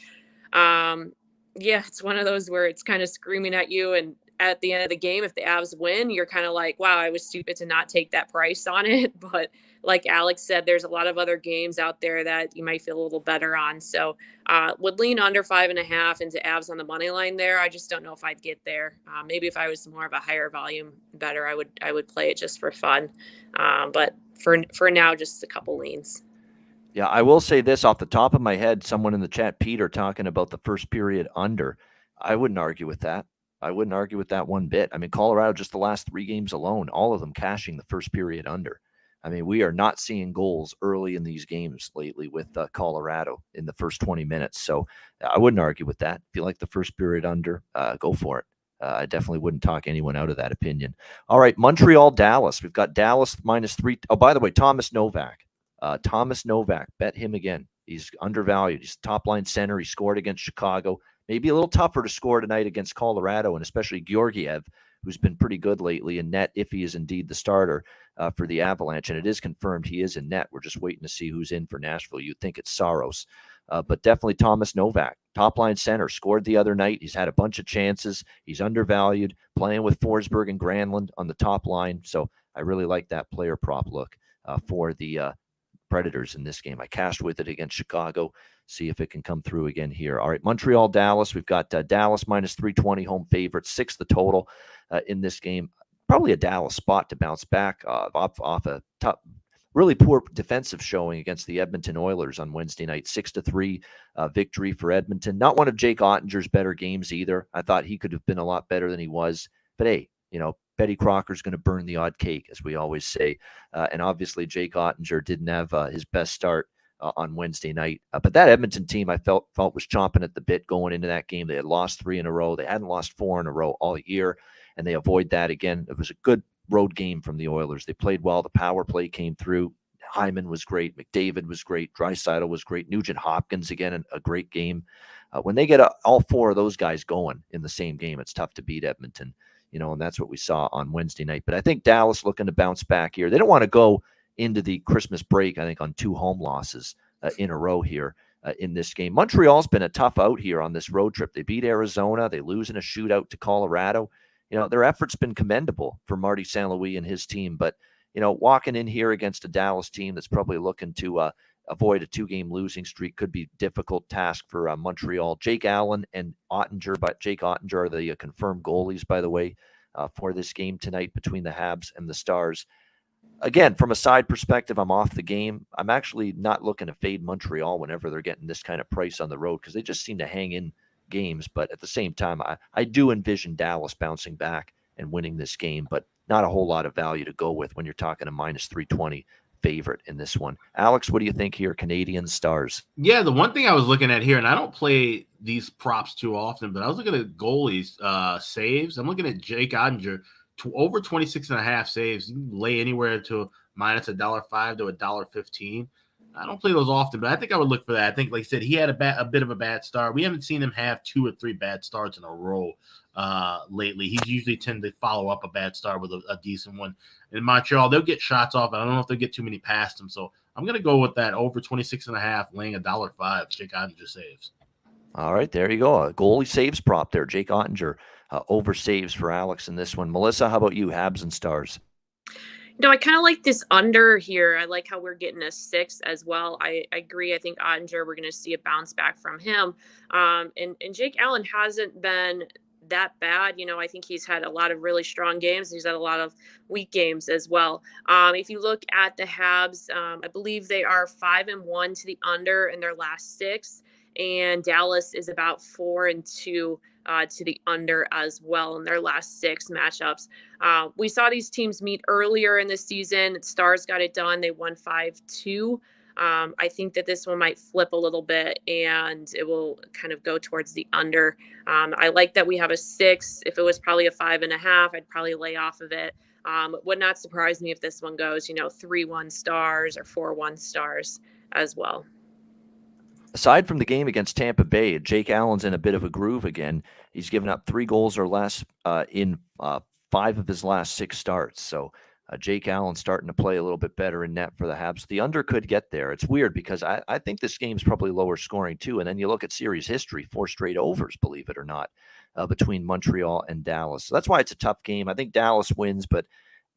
S3: yeah, it's one of those where it's kind of screaming at you. And at the end of the game, if the Avs win, you're kind of like, wow, I was stupid to not take that price on it. But like Alex said, there's a lot of other games out there that you might feel a little better on. So would lean under 5.5 into Avs on the money line there. I just don't know if I'd get there. Maybe if I was more of a higher volume better, I would play it just for fun. But for now, just a couple leans.
S2: Yeah, I will say this off the top of my head, someone in the chat, Peter, talking about the first period under. I wouldn't argue with that. I wouldn't argue with that one bit. I mean, Colorado, just the last 3 games alone, all of them cashing the first period under. I mean, we are not seeing goals early in these games lately with Colorado in the first 20 minutes. So I wouldn't argue with that. If you like the first period under, go for it. I definitely wouldn't talk anyone out of that opinion. All right, Montreal, Dallas. We've got Dallas -3. Oh, by the way, Thomas Novak. Bet him again. He's undervalued. He's top line center. He scored against Chicago. Maybe a little tougher to score tonight against Colorado, and especially Georgiev, who's been pretty good lately in net if he is indeed the starter for the Avalanche. And it is confirmed he is in net. We're just waiting to see who's in for Nashville. You'd think it's Saros. But definitely Thomas Novak, top line center, scored the other night. He's had a bunch of chances. He's undervalued, playing with Forsberg and Granlund on the top line. So I really like that player prop look for the Predators in this game. I cashed with it against Chicago. See if it can come through again here. All right, Montreal, Dallas. We've got Dallas -320, home favorite, 6 the total in this game. Probably a Dallas spot to bounce back off a really poor defensive showing against the Edmonton Oilers on Wednesday night. 6-3 victory for Edmonton. Not one of Jake Ottinger's better games either. I thought he could have been a lot better than he was. But hey, Betty Crocker's going to burn the odd cake, as we always say. And obviously, Jake Ottinger didn't have his best start on Wednesday night. But that Edmonton team, I felt was chomping at the bit going into that game. They had lost 3 in a row. They hadn't lost 4 in a row all year, and they avoid that again. It was a good road game from the Oilers. They played well. The power play came through. Hyman was great. McDavid was great. Draisaitl was great. Nugent Hopkins, again, a great game. When they get all 4 of those guys going in the same game, it's tough to beat Edmonton. And that's what we saw on Wednesday night. But I think Dallas looking to bounce back here. They don't want to go into the Christmas break, I think, on 2 home losses in a row here in this game. Montreal's been a tough out here on this road trip. They beat Arizona. They lose in a shootout to Colorado. Their effort's been commendable for Marty St. Louis and his team. But, walking in here against a Dallas team that's probably looking to avoid a 2-game losing streak could be a difficult task for Montreal. Jake Allen and Ottinger, but Jake Ottinger are the confirmed goalies, by the way, for this game tonight between the Habs and the Stars. Again, from a side perspective, I'm off the game. I'm actually not looking to fade Montreal whenever they're getting this kind of price on the road because they just seem to hang in games. But at the same time, I do envision Dallas bouncing back and winning this game, but not a whole lot of value to go with when you're talking a -320 favorite in this one. Alex, what do you think here? Canadian Stars.
S4: Yeah, the one thing I was looking at here, and I don't play these props too often, but I was looking at goalies saves. I'm looking at Jake Ottinger to over 26.5 saves. You can lay anywhere to -$1.05 to $1.15. I don't play those often, but I think I would look for that. I think, like I said, he had a bit of a bad start. We haven't seen him have 2 or 3 bad starts in a row lately. He's usually tend to follow up a bad start with a decent one. In Montreal, they'll get shots off. I don't know if they'll get too many past them. So I'm going to go with that over 26.5, laying $1.05. Jake Ottinger saves.
S2: All right, there you go. A goalie saves prop there. Jake Ottinger over saves for Alex in this one. Melissa, how about you? Habs and Stars.
S3: I kind of like this under here. I like how we're getting a 6 as well. I agree. I think Ottinger, we're going to see a bounce back from him. And Jake Allen hasn't been that bad. I think he's had a lot of really strong games. He's had a lot of weak games as well. If you look at the Habs, I believe they are 5-1 to the under in their last 6. And Dallas is about 4-2 to the under as well in their last 6 matchups. We saw these teams meet earlier in the season. Stars got it done. They won 5-2. I think that this one might flip a little bit and it will kind of go towards the under. I like that we have a 6. If it was probably a 5.5, I'd probably lay off of it. It would not surprise me if this one goes, 3-1 Stars or 4-1 Stars as well.
S2: Aside from the game against Tampa Bay, Jake Allen's in a bit of a groove again. He's given up 3 goals or less in 5 of his last 6 starts. So Jake Allen's starting to play a little bit better in net for the Habs. The under could get there. It's weird because I think this game's probably lower scoring too. And then you look at series history, 4 straight overs, believe it or not, between Montreal and Dallas. So that's why it's a tough game. I think Dallas wins, but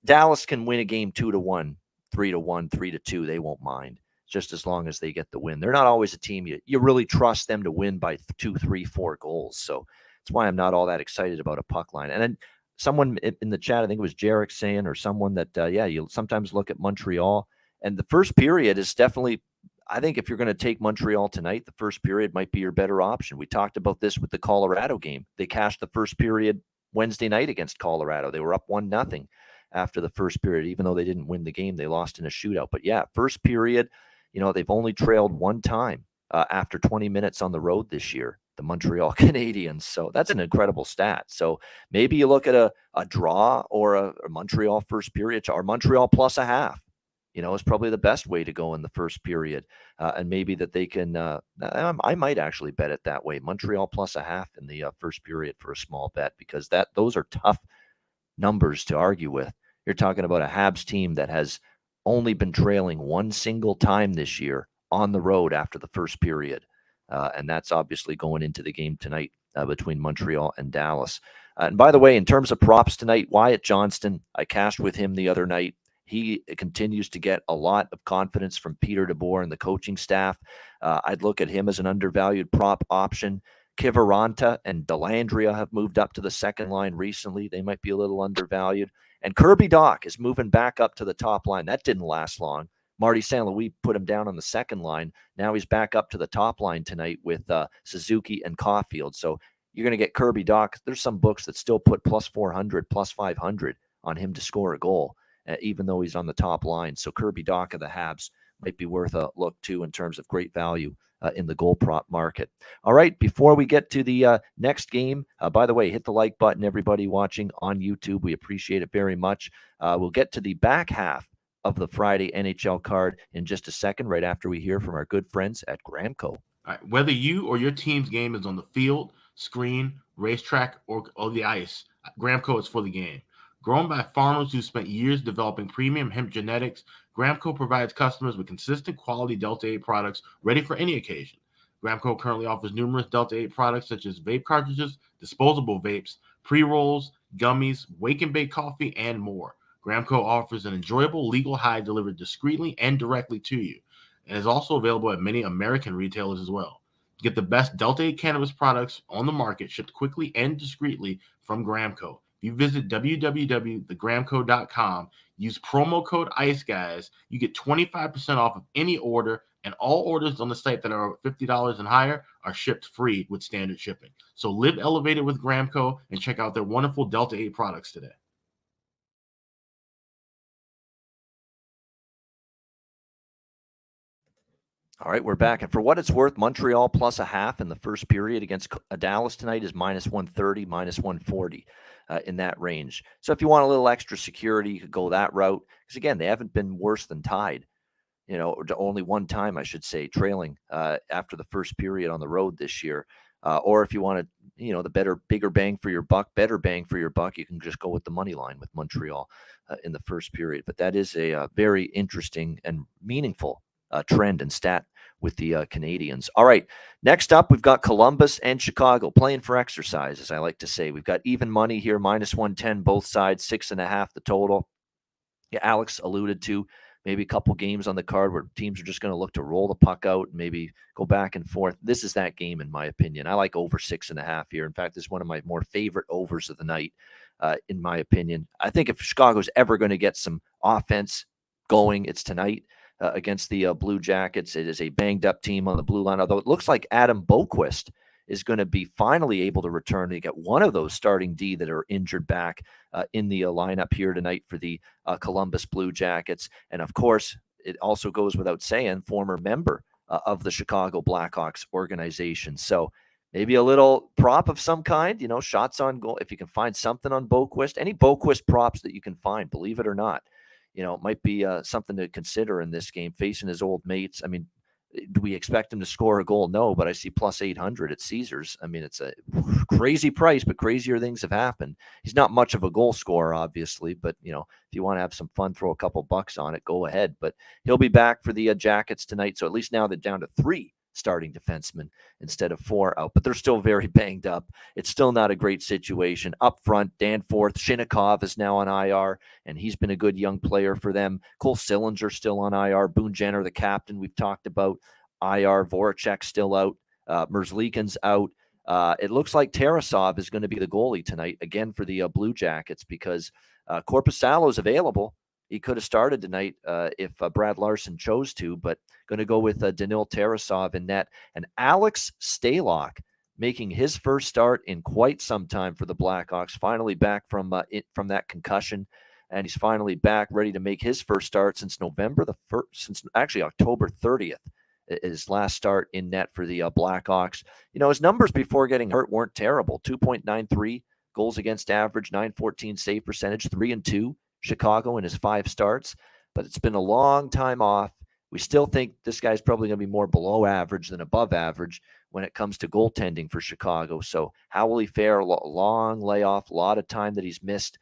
S2: Dallas can win a game 2-1, 3-1, 3-2. They won't mind, just as long as they get the win. They're not always a team you really trust them to win by 2, 3, 4 goals. So that's why I'm not all that excited about a puck line. And then someone in the chat, I think it was Jarek saying, or someone that, you sometimes look at Montreal, and the first period is definitely, I think if you're going to take Montreal tonight, the first period might be your better option. We talked about this with the Colorado game. They cashed the first period Wednesday night against Colorado. They were up 1-0 after the first period, even though they didn't win the game. They lost in a shootout. But yeah, first period, they've only trailed 1 time after 20 minutes on the road this year, the Montreal Canadiens. So that's an incredible stat. So maybe you look at a draw or a Montreal first period, or Montreal plus a half. Is probably the best way to go in the first period. And maybe that they can, I might actually bet it that way. Montreal plus a half in the first period for a small bet, because those are tough numbers to argue with. You're talking about a Habs team that has only been trailing 1 single time this year on the road after the first period. And that's obviously going into the game tonight between Montreal and Dallas. And by the way, in terms of props tonight, Wyatt Johnston, I cashed with him the other night. He continues to get a lot of confidence from Peter DeBoer and the coaching staff. I'd look at him as an undervalued prop option. Kiviranta and Dellandrea have moved up to the second line recently. They might be a little undervalued. And Kirby Dach is moving back up to the top line. That didn't last long. Marty St. Louis put him down on the second line. Now he's back up to the top line tonight with Suzuki and Caulfield. So you're going to get Kirby Dach. There's some books that still put plus 400, plus 500 on him to score a goal, even though he's on the top line. So Kirby Dach of the Habs might be worth a look too in terms of great value in the goal prop market. All right, before we get to the next game, by the way, hit the like button, everybody watching on YouTube. We appreciate it very much. We'll get to the back half of the Friday NHL card in just a second, right after we hear from our good friends at Gramco.
S4: All right, whether you or your team's game is on the field, screen, racetrack, or the ice, Gramco is for the game. Grown by farmers who spent years developing premium hemp genetics, Gramco provides customers with consistent quality Delta 8 products ready for any occasion. Gramco currently offers numerous Delta 8 products such as vape cartridges, disposable vapes, pre-rolls, gummies, wake and bake coffee, and more. Gramco offers an enjoyable legal high delivered discreetly and directly to you, and is also available at many American retailers as well. Get the best Delta 8 cannabis products on the market shipped quickly and discreetly from Gramco. If you visit www.thegramco.com, use promo code ICEGUYS, you get 25% off of any order, and all orders on the site that are $50 and higher are shipped free with standard shipping. So live elevated with Gramco and check out their wonderful Delta 8 products today.
S2: All right, we're back. And for what it's worth, Montreal plus a half in the first period against Dallas tonight is minus 130, minus 140 in that range. So if you want a little extra security, you could go that route. Because again, they haven't been worse than tied. Only 1 time, I should say, trailing after the first period on the road this year. Or if you want to, the bigger bang for your buck, better bang for your buck, you can just go with the money line with Montreal in the first period. But that is a very interesting and meaningful trend and stat with the Canadiens. All right, next up, we've got Columbus and Chicago playing for exercise, as I like to say. We've got even money here, minus 110, both sides, 6.5 the total. Yeah, Alex alluded to maybe a couple games on the card where teams are just going to look to roll the puck out and maybe go back and forth. This is that game, in my opinion. I like over 6.5 here. In fact, this is one of my more favorite overs of the night, in my opinion. I think if Chicago's ever going to get some offense going, it's tonight. Against the Blue Jackets. It is a banged-up team on the blue line, although it looks like Adam Boquist is going to be finally able to return. They get one of those starting D that are injured back in the lineup here tonight for the Columbus Blue Jackets. And, of course, it also goes without saying, former member of the Chicago Blackhawks organization. So maybe a little prop of some kind, shots on goal. If you can find something on Boquist, any Boquist props that you can find, believe it or not, it might be something to consider in this game, facing his old mates. I mean, Do we expect him to score a goal? No, but I see plus 800 at Caesars. I mean, it's a crazy price, but crazier things have happened. He's not much of a goal scorer, obviously, but if you want to have some fun, throw a couple bucks on it, go ahead. But he'll be back for the Jackets tonight. So at least now they're down to 3 starting defensemen instead of 4 out, but they're still very banged up. It's still not a great situation. Up front, Danforth, Shinnikov is now on IR, and he's been a good young player for them. Cole Sillinger still on IR. Boone Jenner, the captain we've talked about, IR. Voracek still out. Merzlikin's out. It looks like Tarasov is going to be the goalie tonight, again for the Blue Jackets, because Korpisalo's available. He could have started tonight if Brad Larson chose to, but going to go with Danil Tarasov in net. And Alex Stalock making his first start in quite some time for the Blackhawks, finally back from that concussion. And he's finally back, ready to make his first start since October 30th. His last start in net for the Blackhawks. His numbers before getting hurt weren't terrible. 2.93 goals against average, 914 save percentage, 3-2. Chicago in his 5 starts, but it's been a long time off. We still think this guy's probably going to be more below average than above average when it comes to goaltending for Chicago. So how will he fare? Long layoff, a lot of time that he's missed.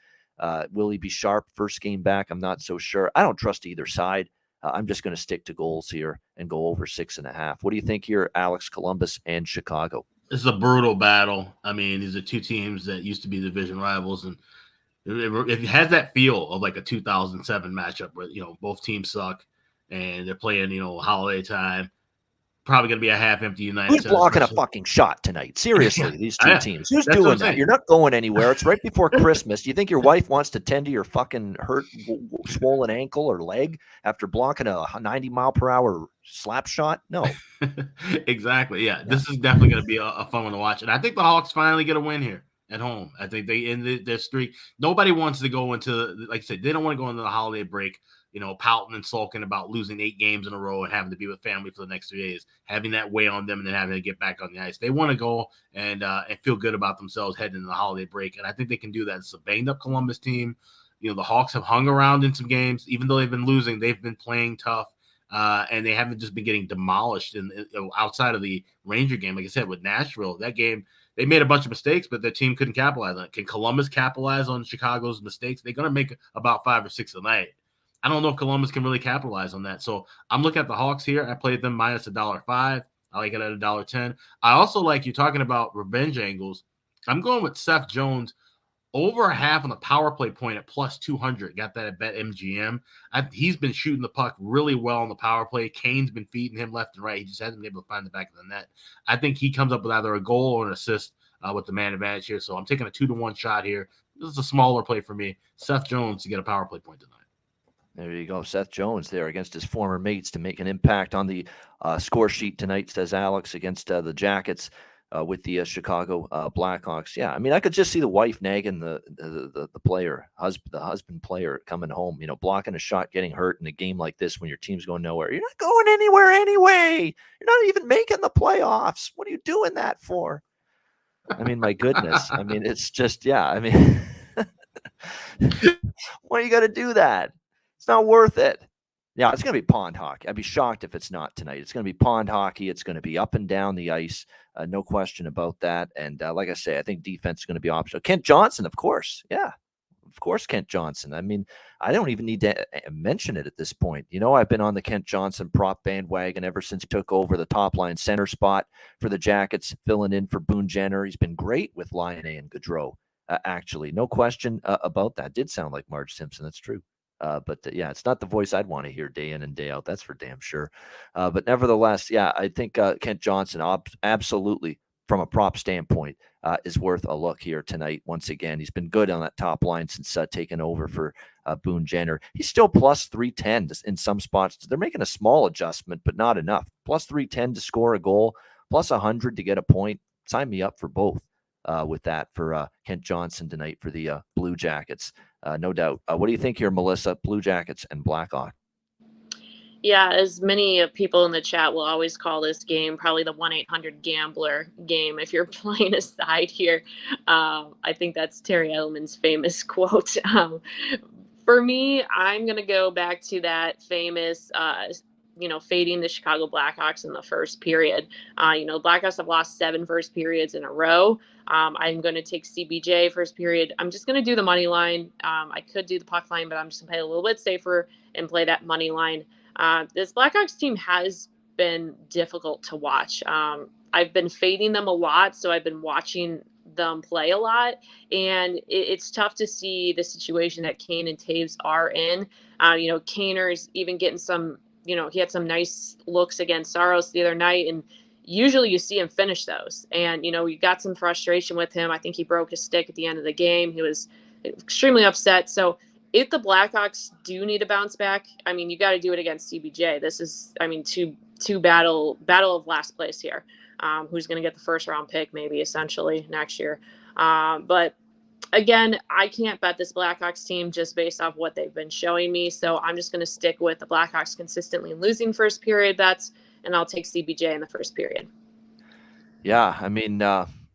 S2: Will he be sharp first game back? I'm not so sure. I don't trust either side. I'm just going to stick to goals here and go over 6.5. What do you think here, Alex? Columbus and Chicago?
S4: This is a brutal battle. I mean, these are 2 teams that used to be division rivals, and it has that feel of like a 2007 matchup where, both teams suck and they're playing, holiday time. Probably going to be a half empty United.
S2: Who's blocking a fucking shot tonight? Seriously, these 2 teams. Who's doing that? You're not going anywhere. It's right before Christmas. Do you think your wife wants to tend to your fucking hurt, swollen ankle or leg after blocking a 90-mile-per-hour slap shot? No.
S4: Exactly. Yeah. This is definitely going to be a fun one to watch. And I think the Hawks finally get a win here at home. I think they end their streak. Nobody wants to go into, like I said, they don't want to go into the holiday break, pouting and sulking about losing 8 games in a row and having to be with family for the next 3 days, having that weigh on them and then having to get back on the ice. They want to go and feel good about themselves heading into the holiday break. And I think they can do that. It's a banged up Columbus team. The Hawks have hung around in some games, even though they've been losing, they've been playing tough. And they haven't just been getting demolished outside of the Ranger game. Like I said, with Nashville, that game, they made a bunch of mistakes, but their team couldn't capitalize on it. Can Columbus capitalize on Chicago's mistakes? They're going to make about 5 or 6 a night. I don't know if Columbus can really capitalize on that. So I'm looking at the Hawks here. I played them minus $1.05. I like it at $1.10. I also like, you're talking about revenge angles. I'm going with Seth Jones over a half on the power play point at plus 200. Got that at BetMGM. He's been shooting the puck really well on the power play. Kane's been feeding him left and right. He just hasn't been able to find the back of the net. I think he comes up with either a goal or an assist with the man advantage here. So I'm taking a 2-1 shot here. This is a smaller play for me. Seth Jones to get a power play point tonight.
S2: There you go. Seth Jones there against his former mates to make an impact on the score sheet tonight, says Alex, against the Jackets with the Chicago Blackhawks. Yeah, I mean, I could just see the wife nagging the player, the husband player coming home, blocking a shot, getting hurt in a game like this when your team's going nowhere. You're not going anywhere anyway. You're not even making the playoffs. What are you doing that for? I mean, my goodness. I mean, it's just, yeah, I mean, why you got to do that? It's not worth it. Yeah, it's going to be pond hockey. I'd be shocked if it's not tonight. It's going to be pond hockey. It's going to be up and down the ice. No question about that. And like I say, I think defense is going to be optional. Kent Johnson, of course. Yeah, of course, Kent Johnson. I mean, I don't even need to mention it at this point. I've been on the Kent Johnson prop bandwagon ever since he took over the top line center spot for the Jackets, filling in for Boone Jenner. He's been great with Laine and Gaudreau, actually. No question about that. Did sound like Marge Simpson. That's true. But yeah, it's not the voice I'd want to hear day in and day out. That's for damn sure. But nevertheless, yeah, I think Kent Johnson absolutely, from a prop standpoint, is worth a look here tonight. Once again, he's been good on that top line since taking over for Boone Jenner. He's still plus 310 in some spots. They're making a small adjustment, but not enough. Plus 310 to score a goal, plus 100 to get a point. Sign me up for both with that for Kent Johnson tonight for the Blue Jackets. No doubt. What do you think here, Melissa? Blue Jackets and Blackhawk.
S3: Yeah, as many people in the chat will always call this game probably the 1-800-GAMBLER game. If you're playing a side here, I think that's Terry Edelman's famous quote. For me, I'm going to go back to that famous fading the Chicago Blackhawks in the first period. Blackhawks have lost 7 first periods in a row. I'm going to take CBJ first period. I'm just going to do the money line. I could do the puck line, but I'm just going to play a little bit safer and play that money line. This Blackhawks team has been difficult to watch. I've been fading them a lot, so I've been watching them play a lot, and it's tough to see the situation that Kane and Taves are in. Kaner's even getting some, he had some nice looks against Saros the other night, and usually you see him finish those. And, we got some frustration with him. I think he broke his stick at the end of the game. He was extremely upset. So if the Blackhawks do need to bounce back, you got to do it against CBJ. This is, two battle of last place here. Who's going to get the first round pick maybe essentially next year. But again, I can't bet this Blackhawks team just based off what they've been showing me. So I'm just going to stick with the Blackhawks consistently losing first period bets, and I'll take CBJ in the first period.
S2: Yeah,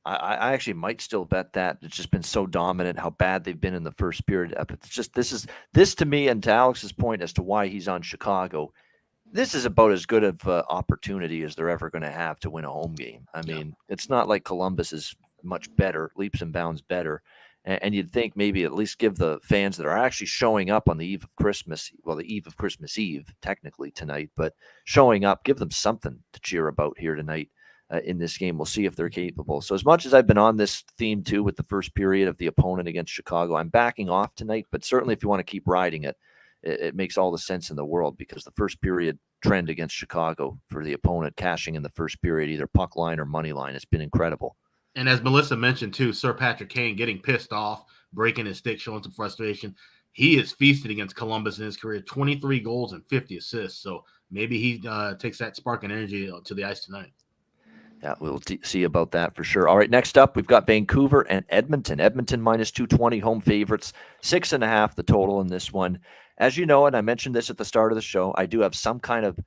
S2: I actually might still bet that. It's just been so dominant how bad they've been in the first period. It's just this to me, and to Alex's point as to why he's on Chicago, this is about as good of opportunity as they're ever going to have to win a home game. It's not like Columbus is much better, leaps and bounds better. And you'd think maybe at least give the fans that are actually showing up on the eve of Christmas, the eve of Christmas Eve, technically tonight, but showing up, give them something to cheer about here tonight in this game. We'll see if they're capable. So as much as I've been on this theme too with the first period of the opponent against Chicago, I'm backing off tonight. But certainly if you want to keep riding it, it makes all the sense in the world, because the first period trend against Chicago for the opponent cashing in the first period, either puck line or money line, has been incredible.
S4: And as Melissa mentioned too, Sir Patrick Kane getting pissed off, breaking his stick, showing some frustration. He has feasted against Columbus in his career, 23 goals and 50 assists. So maybe he takes that spark and energy to the ice tonight.
S2: Yeah, we'll see about that for sure. All right, next up, we've got Vancouver and Edmonton. Edmonton minus 220, home favorites, 6.5 the total in this one. As you know, and I mentioned this at the start of the show, I do have some kind of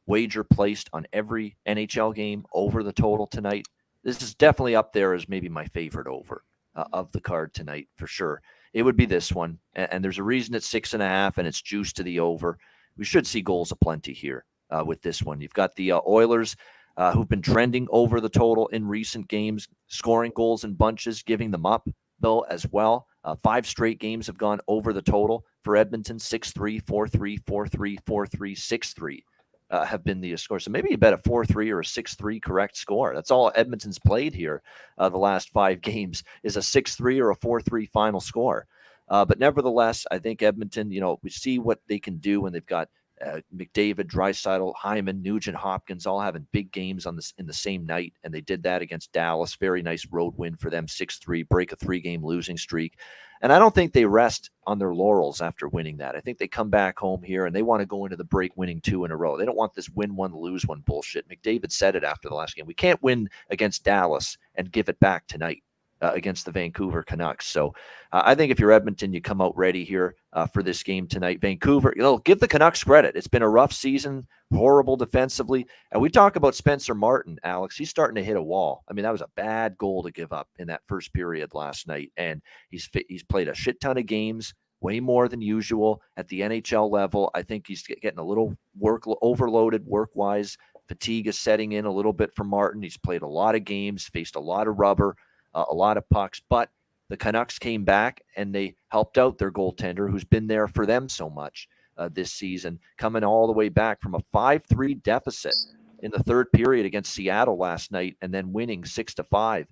S2: wager placed on every NHL game over the total tonight. This is definitely up there as maybe my favorite over of the card tonight for sure. It would be this one, and there's a reason it's 6.5 and it's juiced to the over. We should see goals aplenty here with this one. You've got the Oilers, who've been trending over the total in recent games, scoring goals in bunches, giving them up, though, as well. 5 straight games have gone over the total for Edmonton. 6-3, 4-3, 4-3, 4-3, 6-3 have been the score. So maybe you bet a 4-3 or a 6-3 correct score. That's all Edmonton's played here the last 5 games is a 6-3 or a 4-3 final score. But nevertheless, I think Edmonton, we see what they can do when they've got McDavid, Draisaitl, Hyman, Nugent, Hopkins all having big games in the same night, and they did that against Dallas. Very nice road win for them, 6-3, break a 3-game losing streak. And I don't think they rest on their laurels after winning that. I think they come back home here and they want to go into the break winning 2 in a row. They don't want this win one, lose one bullshit. McDavid said it after the last game. We can't win against Dallas and give it back tonight against the Vancouver Canucks. So I think if you're Edmonton, you come out ready here for this game tonight. Vancouver, give the Canucks credit. It's been a rough season, horrible defensively. And we talk about Spencer Martin, Alex. He's starting to hit a wall. That was a bad goal to give up in that first period last night. And he's played a shit ton of games, way more than usual at the NHL level. I think he's getting a little overloaded work-wise. Fatigue is setting in a little bit for Martin. He's played a lot of games, faced a lot of rubber, a lot of pucks, but the Canucks came back and they helped out their goaltender who's been there for them so much this season, coming all the way back from a 5-3 deficit in the third period against Seattle last night and then winning 6-5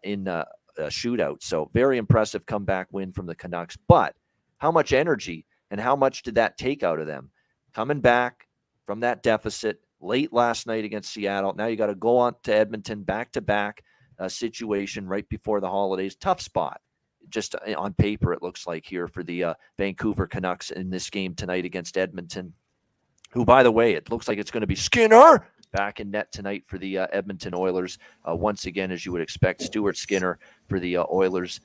S2: in a shootout. So very impressive comeback win from the Canucks. But how much energy and how much did that take out of them? Coming back from that deficit late last night against Seattle. Now you got to go on to Edmonton back-to-back situation right before the holidays. Tough spot. Just on paper, it looks like here for the Vancouver Canucks in this game tonight against Edmonton, who, by the way, it looks like it's going to be Skinner back in net tonight for the Edmonton Oilers. Once again, as you would expect, Stuart Skinner for the Oilers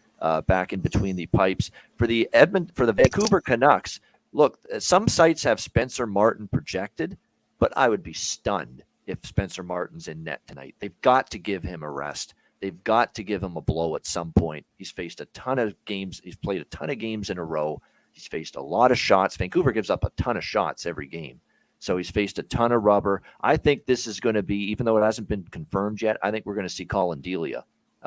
S2: back in between the pipes. For the Vancouver Canucks, look, some sites have Spencer Martin projected, but I would be stunned if Spencer Martin's in net tonight. They've got to give him a rest. They've got to give him a blow at some point. He's faced a ton of games. He's played a ton of games in a row. He's faced a lot of shots. Vancouver gives up a ton of shots every game. So he's faced a ton of rubber. I think this is going to be, even though it hasn't been confirmed yet, I think we're going to see Colin Delia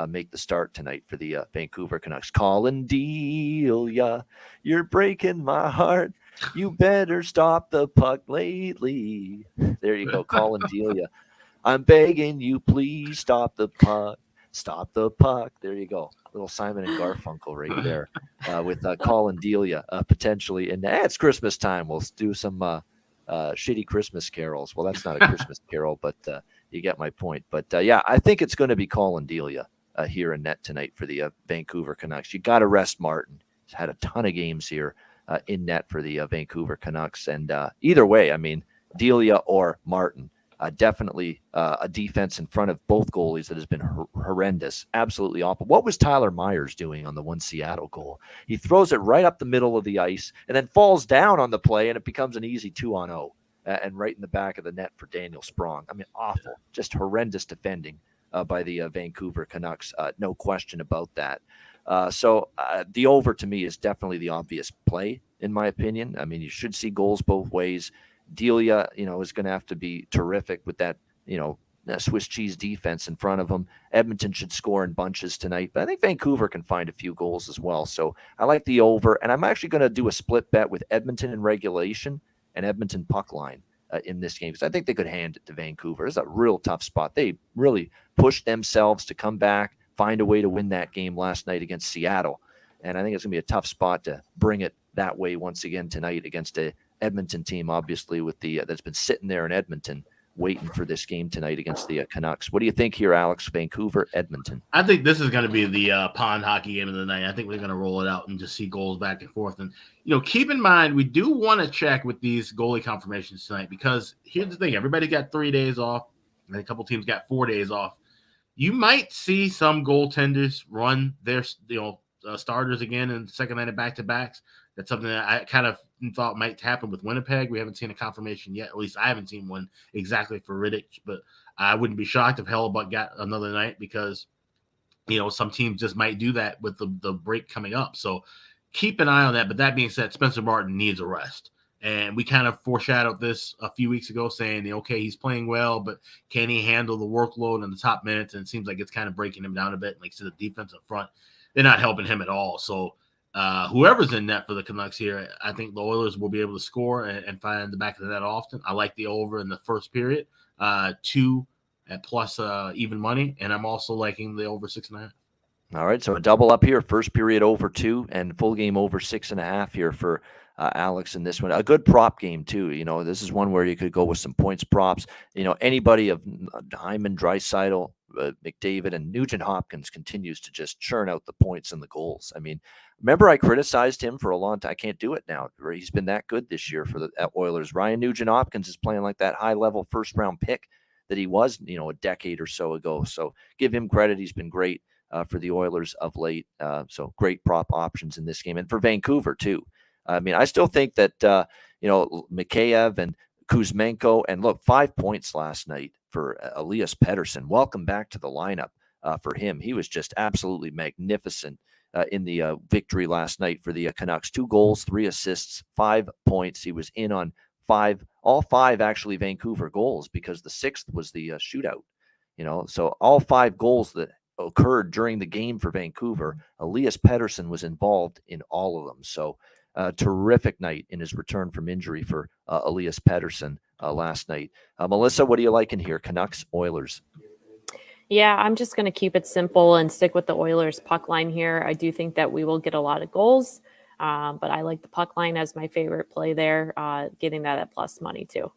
S2: make the start tonight for the Vancouver Canucks. Colin Delia, you're breaking my heart. You better stop the puck lately. There you go, Colin Delia. I'm begging you, please stop the puck. Stop the puck. There you go. Little Simon and Garfunkel right there with Colin Delia potentially. And it's Christmas time. We'll do some shitty Christmas carols. Well, that's not a Christmas carol, but you get my point. But yeah, I think it's going to be Colin Delia here in net tonight for the Vancouver Canucks. You got to rest Martin. He's had a ton of games here in net for the Vancouver Canucks. And either way, I mean, Delia or Martin, definitely a defense in front of both goalies that has been horrendous, absolutely awful. What was Tyler Myers doing on the one Seattle goal? He throws it right up the middle of the ice and then falls down on the play, and it becomes an easy 2-on-0 and right in the back of the net for Daniel Sprong. I mean, awful, just horrendous defending by the Vancouver Canucks. No question about that. So the over to me is definitely the obvious play, in my opinion. I mean, you should see goals both ways. Delia, is going to have to be terrific with that, Swiss cheese defense in front of him. Edmonton should score in bunches tonight, but I think Vancouver can find a few goals as well. So I like the over, and I'm actually going to do a split bet with Edmonton in regulation and Edmonton puck line in this game, because I think they could hand it to Vancouver. It's a real tough spot. They really pushed themselves to come back, find a way to win that game last night against Seattle, and I think it's going to be a tough spot to bring it that way once again tonight against a Edmonton team, obviously, with the that's been sitting there in Edmonton waiting for this game tonight against the Canucks. What do you think here, Alex? Vancouver, Edmonton.
S4: I think this is going to be the pond hockey game of the night. I think we're going to roll it out and just see goals back and forth. And, keep in mind, we do want to check with these goalie confirmations tonight, because here's the thing. Everybody got 3 days off, and a couple teams got 4 days off. You might see some goaltenders run their starters again in the second night of back-to-backs. That's something that I kind of thought might happen with Winnipeg. We haven't seen a confirmation yet. At least I haven't seen one exactly for Riddick, but I wouldn't be shocked if Hellebuck got another night, because, some teams just might do that with the break coming up. So keep an eye on that. But that being said, Spencer Martin needs a rest. And we kind of foreshadowed this a few weeks ago, saying, okay, he's playing well, but can he handle the workload in the top minutes? And it seems like it's kind of breaking him down a bit. Like, so the defense up front, they're not helping him at all. So whoever's in net for the Canucks here, I think the Oilers will be able to score and find the back of the net often. I like the over in the first period, 2 at plus even money, and I'm also liking the over 6.5.
S2: All right, so a double up here, first period over 2 and full game over 6.5 here for Alex in this one. A good prop game too. This is one where you could go with some points props. Anybody of Hyman, Draisaitl, McDavid, and Nugent Hopkins continues to just churn out the points and the goals. I mean, remember I criticized him for a long time. I can't do it now. He's been that good this year for the Oilers. Ryan Nugent Hopkins is playing like that high-level first-round pick that he was, a decade or so ago. So give him credit. He's been great for the Oilers of late. So great prop options in this game. And for Vancouver, too. I mean, I still think that, Mikheyev and Kuzmenko, and look, 5 points last night for Elias Pettersson. Welcome back to the lineup for him. He was just absolutely magnificent in the victory last night for the Canucks. 2 goals, 3 assists, 5 points. He was in on all 5 actually Vancouver goals, because the 6th was the shootout. So all 5 goals that occurred during the game for Vancouver, Elias Pettersson was involved in all of them. So terrific night in his return from injury for Elias Pettersson last night. Melissa, what do you like in here? Canucks, Oilers?
S3: Yeah, I'm just going to keep it simple and stick with the Oilers puck line here. I do think that we will get a lot of goals, but I like the puck line as my favorite play there, getting that at plus money too.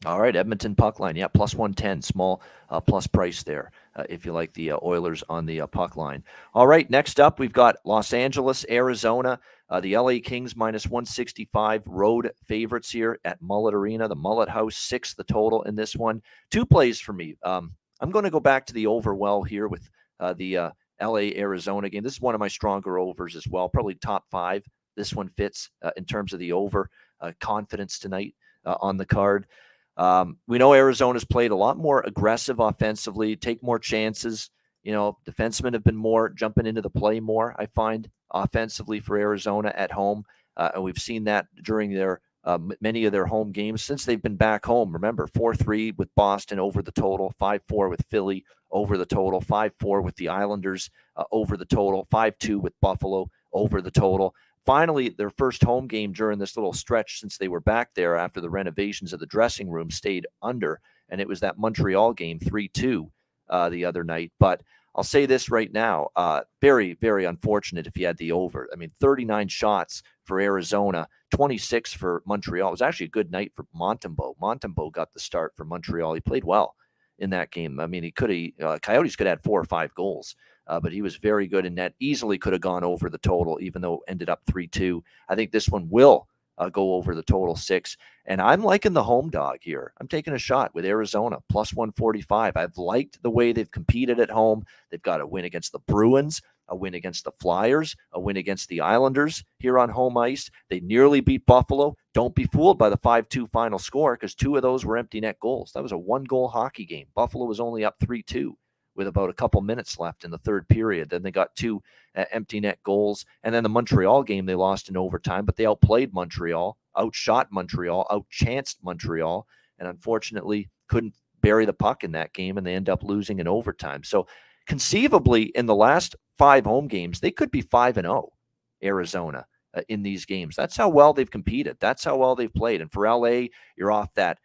S2: All right, Edmonton puck line. Yeah, plus 110, small plus price there if you like the Oilers on the puck line. All right, next up, we've got Los Angeles, Arizona. The LA Kings minus 165 road favorites here at Mullet Arena, the Mullet House, 6 the total in this one. 2 plays for me. I'm going to go back to the over well here with the LA Arizona game. This is one of my stronger overs as well, probably top 5. This one fits in terms of the over confidence tonight on the card. We know Arizona's played a lot more aggressive offensively, take more chances. Defensemen have been more jumping into the play more, I find, offensively for Arizona at home. And we've seen that during their many of their home games since they've been back home. Remember, 4-3 with Boston over the total, 5-4 with Philly over the total, 5-4 with the Islanders over the total, 5-2 with Buffalo over the total. Finally, their first home game during this little stretch since they were back there after the renovations of the dressing room stayed under, and it was that Montreal game, 3-2 the other night. But I'll say this right now, very, very unfortunate if you had the over. I mean, 39 shots for Arizona, 26 for Montreal. It was actually a good night for Montembeault. Montembeault got the start for Montreal. He played well in that game. I mean, Coyotes could have had 4 or 5 goals, but he was very good in net. Easily could have gone over the total, even though it ended up 3-2. I think this one will go over the total 6. And I'm liking the home dog here. I'm taking a shot with Arizona, plus 145. I've liked the way they've competed at home. They've got a win against the Bruins, a win against the Flyers, a win against the Islanders here on home ice. They nearly beat Buffalo. Don't be fooled by the 5-2 final score, because 2 of those were empty net goals. That was a 1-goal hockey game. Buffalo was only up 3-2 with about a couple minutes left in the third period. Then they got 2 empty net goals. And then the Montreal game, they lost in overtime, but they outplayed Montreal, outshot Montreal, outchanced Montreal, and unfortunately couldn't bury the puck in that game, and they end up losing in overtime. So conceivably, in the last 5 home games, they could be 5-0, Arizona, in these games. That's how well they've competed. That's how well they've played. And for LA, you're off that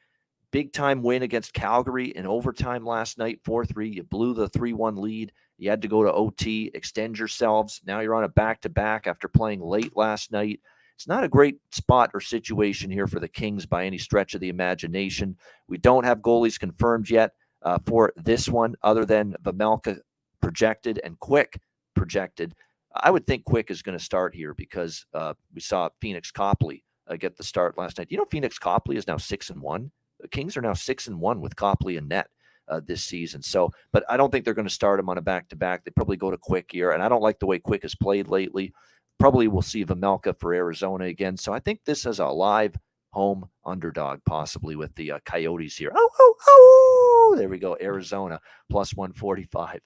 S2: big-time win against Calgary in overtime last night, 4-3. You blew the 3-1 lead. You had to go to OT, extend yourselves. Now you're on a back-to-back after playing late last night. It's not a great spot or situation here for the Kings by any stretch of the imagination. We don't have goalies confirmed yet for this one, other than Vejmelka projected and Quick projected. I would think Quick is going to start here because we saw Phoenix Copley get the start last night. You know, Phoenix Copley is now 6-1. The Kings are now 6-1 with Copley and net this season. So, but I don't think they're going to start him on a back-to-back. They probably go to Quick here, and I don't like the way Quick has played lately. Probably we'll see Vejmelka for Arizona again. So I think this is a live home underdog, possibly with the Coyotes here. Oh, there we go. Arizona plus 145.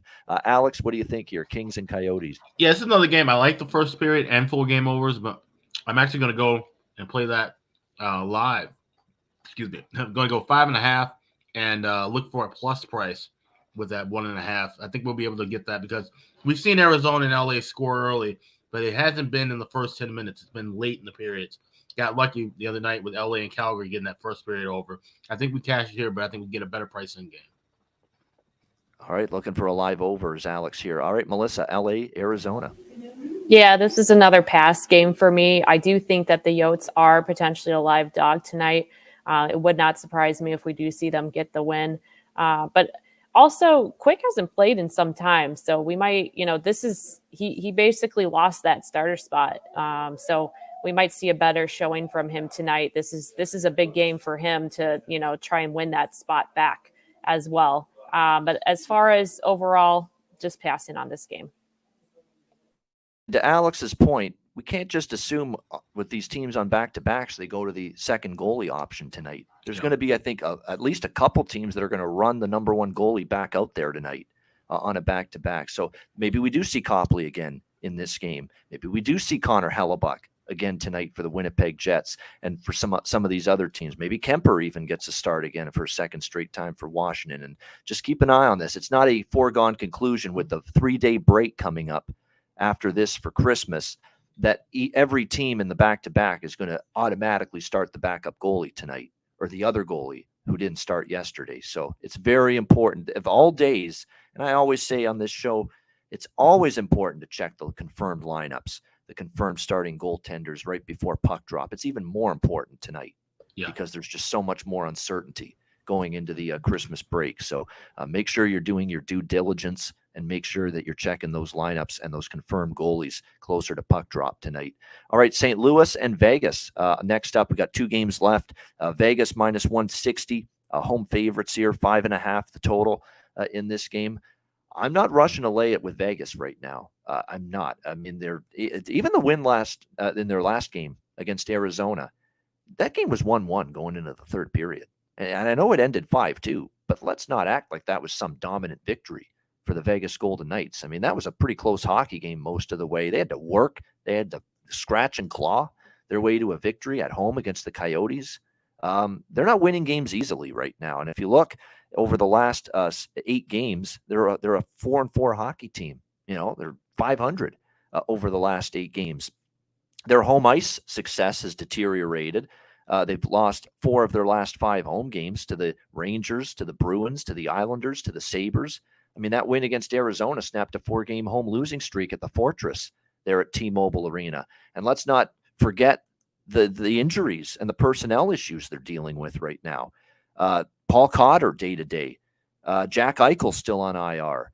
S2: Alex, what do you think here? Kings and Coyotes.
S4: Yeah, it's another game. I like the first period and full game overs, but I'm actually going to go and play that live. Excuse me. I'm going to go 5.5 and look for a plus price with that 1.5. I think we'll be able to get that because we've seen Arizona and LA score early, but it hasn't been in the first 10 minutes. It's been late in the periods. Got lucky the other night with LA and Calgary getting that first period over. I think we cash it here, but I think we get a better price in game.
S2: All right, looking for a live overs, Alex here. All right, Melissa, LA, Arizona.
S3: Yeah, this is another pass game for me. I do think that the Yotes are potentially a live dog tonight. It would not surprise me if we do see them get the win. But also, Quick hasn't played in some time, so we might, he basically lost that starter spot. So we might see a better showing from him tonight. This is a big game for him to, try and win that spot back as well. But as far as overall, just passing on this game.
S2: To Alex's point, we can't just assume with these teams on back-to-backs they go to the second goalie option tonight. There's going to be, I think, at least a couple teams that are going to run the number one goalie back out there tonight on a back-to-back. So maybe we do see Copley again in this game. Maybe we do see Connor Hellebuck again tonight for the Winnipeg Jets and for some of these other teams. Maybe Kemper even gets a start again for a second straight time for Washington. And just keep an eye on this. It's not a foregone conclusion with the 3-day break coming up after this for Christmas that every team in the back-to-back is going to automatically start the backup goalie tonight or the other goalie who didn't start yesterday. So it's very important of all days. And I always say on this show, it's always important to check the confirmed lineups, the confirmed starting goaltenders right before puck drop. It's even more important tonight because there's just so much more uncertainty going into the Christmas break. So make sure you're doing your due diligence and make sure that you're checking those lineups and those confirmed goalies closer to puck drop tonight. All right, St. Louis and Vegas. Next up, we got 2 games left. Vegas minus 160, home favorites here, 5.5 the total in this game. I'm not rushing to lay it with Vegas right now. I'm not. I mean, even the win in their last game against Arizona, that game was 1-1 going into the third period. And I know it ended 5-2, but let's not act like that was some dominant victory for the Vegas Golden Knights. I mean, that was a pretty close hockey game most of the way. They had to work. They had to scratch and claw. their way to a victory at home against the Coyotes. They're not winning games easily right now. And if you look over the last 8 games, they're a 4-4 hockey team. They're 500 over the last 8 games. Their home ice success has deteriorated. They've lost 4 of their last 5 home games to the Rangers, to the Bruins, to the Islanders, to the Sabres. I mean, that win against Arizona snapped a 4-game home losing streak at the Fortress there at T-Mobile Arena. And let's not forget the injuries and the personnel issues they're dealing with right now. Paul Cotter day-to-day. Jack Eichel still on IR.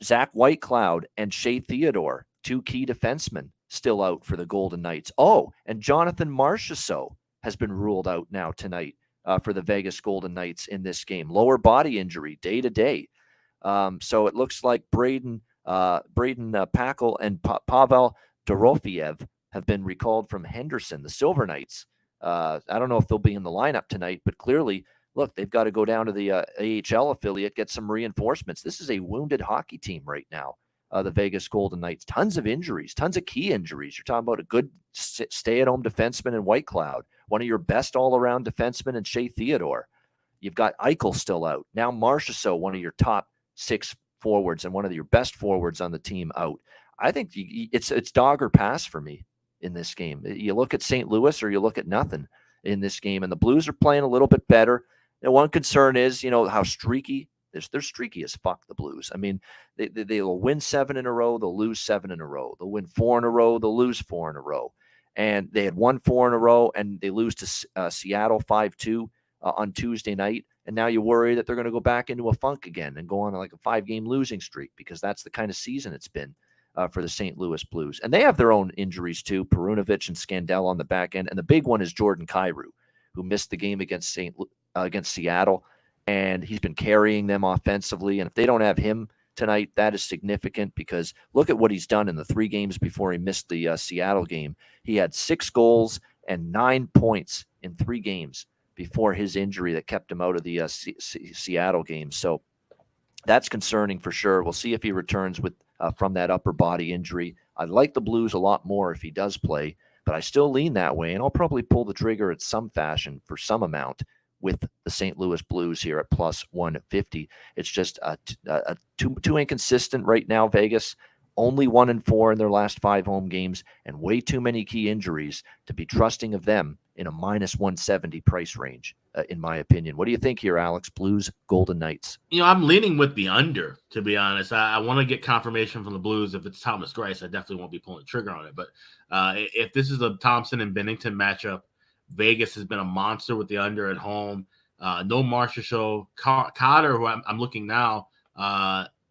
S2: Zach Whitecloud and Shea Theodore, 2 key defensemen, still out for the Golden Knights. Oh, and Jonathan Marchessault has been ruled out now tonight for the Vegas Golden Knights in this game. Lower body injury day-to-day. So it looks like Braden Packle and Pavel Dorofiev have been recalled from Henderson, the Silver Knights. I don't know if they'll be in the lineup tonight, but clearly, look, they've got to go down to the AHL affiliate, get some reinforcements. This is a wounded hockey team right now, the Vegas Golden Knights. Tons of injuries, tons of key injuries. You're talking about a good stay-at-home defenseman in Whitecloud, one of your best all-around defensemen in Shea Theodore. You've got Eichel still out. Now Marchessault, one of your top 6 forwards and one of your best forwards on the team, out. I think it's dog or pass for me in this game. You look at St. Louis or you look at nothing in this game, and the Blues are playing a little bit better. And one concern is, how streaky. They're streaky as fuck, the Blues. I mean, they'll win 7 in a row, they'll lose 7 in a row. They'll win 4 in a row, they'll lose 4 in a row. And they had won 4 in a row, and they lose to Seattle 5-2 on Tuesday night. And now you worry that they're going to go back into a funk again and go on like a 5-game losing streak, because that's the kind of season it's been for the St. Louis Blues. And they have their own injuries too, Perunovic and Scandell on the back end. And the big one is Jordan Kyrou, who missed the game against Seattle. And he's been carrying them offensively. And if they don't have him tonight, that is significant, because look at what he's done in the 3 games before he missed the Seattle game. He had 6 goals and 9 points in 3 games before his injury that kept him out of the Seattle game. So that's concerning for sure. We'll see if he returns from that upper body injury. I like the Blues a lot more if he does play, but I still lean that way, and I'll probably pull the trigger at some fashion for some amount with the St. Louis Blues here at plus 150. It's just too inconsistent right now, Vegas. Only 1-4 in their last 5 home games, and way too many key injuries to be trusting of them in a minus 170 price range, in my opinion. What do you think here, Alex? Blues, Golden Knights.
S4: I'm leaning with the under, to be honest. I want to get confirmation from the Blues. If it's Thomas Greiss, I definitely won't be pulling the trigger on it. But if this is a Thompson and Binnington matchup, Vegas has been a monster with the under at home. No Marchessault. Cotter, who I'm looking now,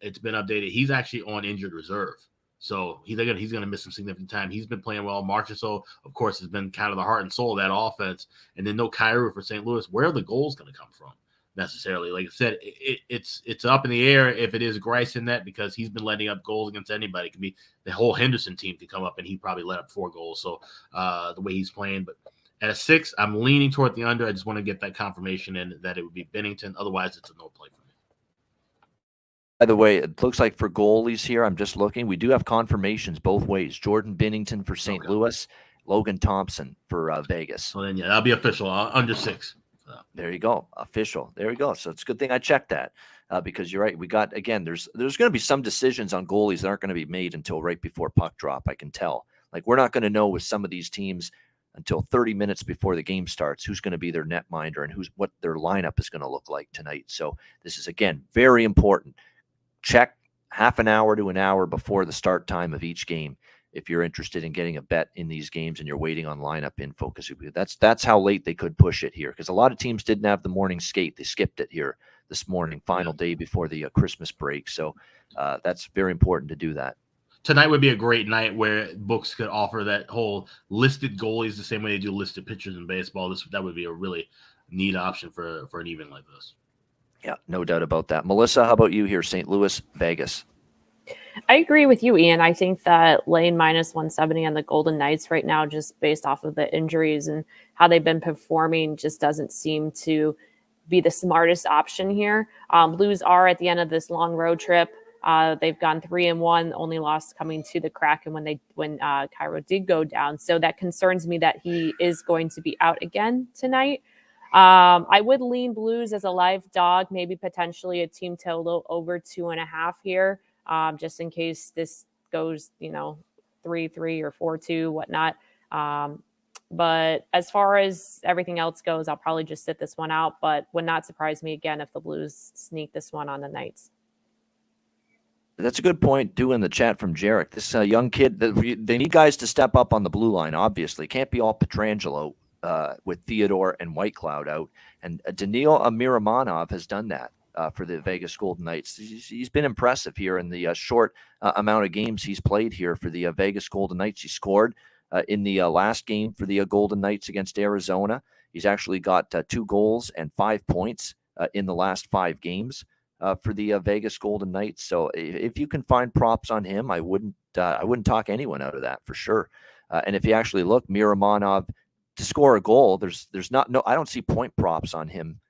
S4: it's been updated. He's actually on injured reserve. So he's going to miss some significant time. He's been playing well. Marchessault, of course, has been kind of the heart and soul of that offense. And then no Kyrou for St. Louis. Where are the goals going to come from necessarily? Like I said, it's up in the air if it is Greiss in that, because he's been letting up goals against anybody. It could be the whole Henderson team could come up and he probably let up 4 goals. So the way he's playing. But at a 6, I'm leaning toward the under. I just want to get that confirmation in that it would be Binnington. Otherwise, it's a no play for me.
S2: By the way, it looks like for goalies here, I'm just looking, we do have confirmations both ways. Jordan Binnington for St. Louis, Logan Thompson for Vegas.
S4: So then, that'll be official, under 6.
S2: There you go, official. There you go. So it's a good thing I checked that, because you're right. We got, again, there's going to be some decisions on goalies that aren't going to be made until right before puck drop, I can tell. Like, we're not going to know with some of these teams until 30 minutes before the game starts who's going to be their netminder and what their lineup is going to look like tonight. So this is, again, very important. Check half an hour to an hour before the start time of each game if you're interested in getting a bet in these games and you're waiting on lineup info, because that's how late they could push it here, because a lot of teams didn't have the morning skate. They skipped it here this morning, final day before the Christmas break. So that's very important to do that.
S4: Tonight would be a great night where books could offer that whole listed goalies the same way they do listed pitchers in baseball. That would be a really neat option for an evening like this.
S2: Yeah, no doubt about that. Melissa, how about you here? St. Louis, Vegas.
S3: I agree with you, Ian. I think that laying minus 170 on the Golden Knights right now, just based off of the injuries and how they've been performing, just doesn't seem to be the smartest option here. Blues are at the end of this long road trip. They've gone 3-1, only loss coming to the Kraken when Cairo did go down. So that concerns me that he is going to be out again tonight. I would lean Blues as a live dog, maybe potentially a team total over 2.5 here, just in case this goes, 3-3 or 4-2, whatnot. But as far as everything else goes, I'll probably just sit this one out, but would not surprise me again if the Blues sneak this one on the Knights.
S2: That's a good point, too, in the chat from Jarek. This young kid, they need guys to step up on the blue line, obviously. Can't be all Pietrangelo with Theodore and Whitecloud out. And Daniil Miramonov has done that for the Vegas Golden Knights. He's been impressive here in the short amount of games he's played here for the Vegas Golden Knights. He scored in the last game for the Golden Knights against Arizona. He's actually got 2 goals and 5 points in the last 5 games for the Vegas Golden Knights. So if you can find props on him, I wouldn't talk anyone out of that for sure. And if you actually look, Miramonov to score a goal, I don't see point props on him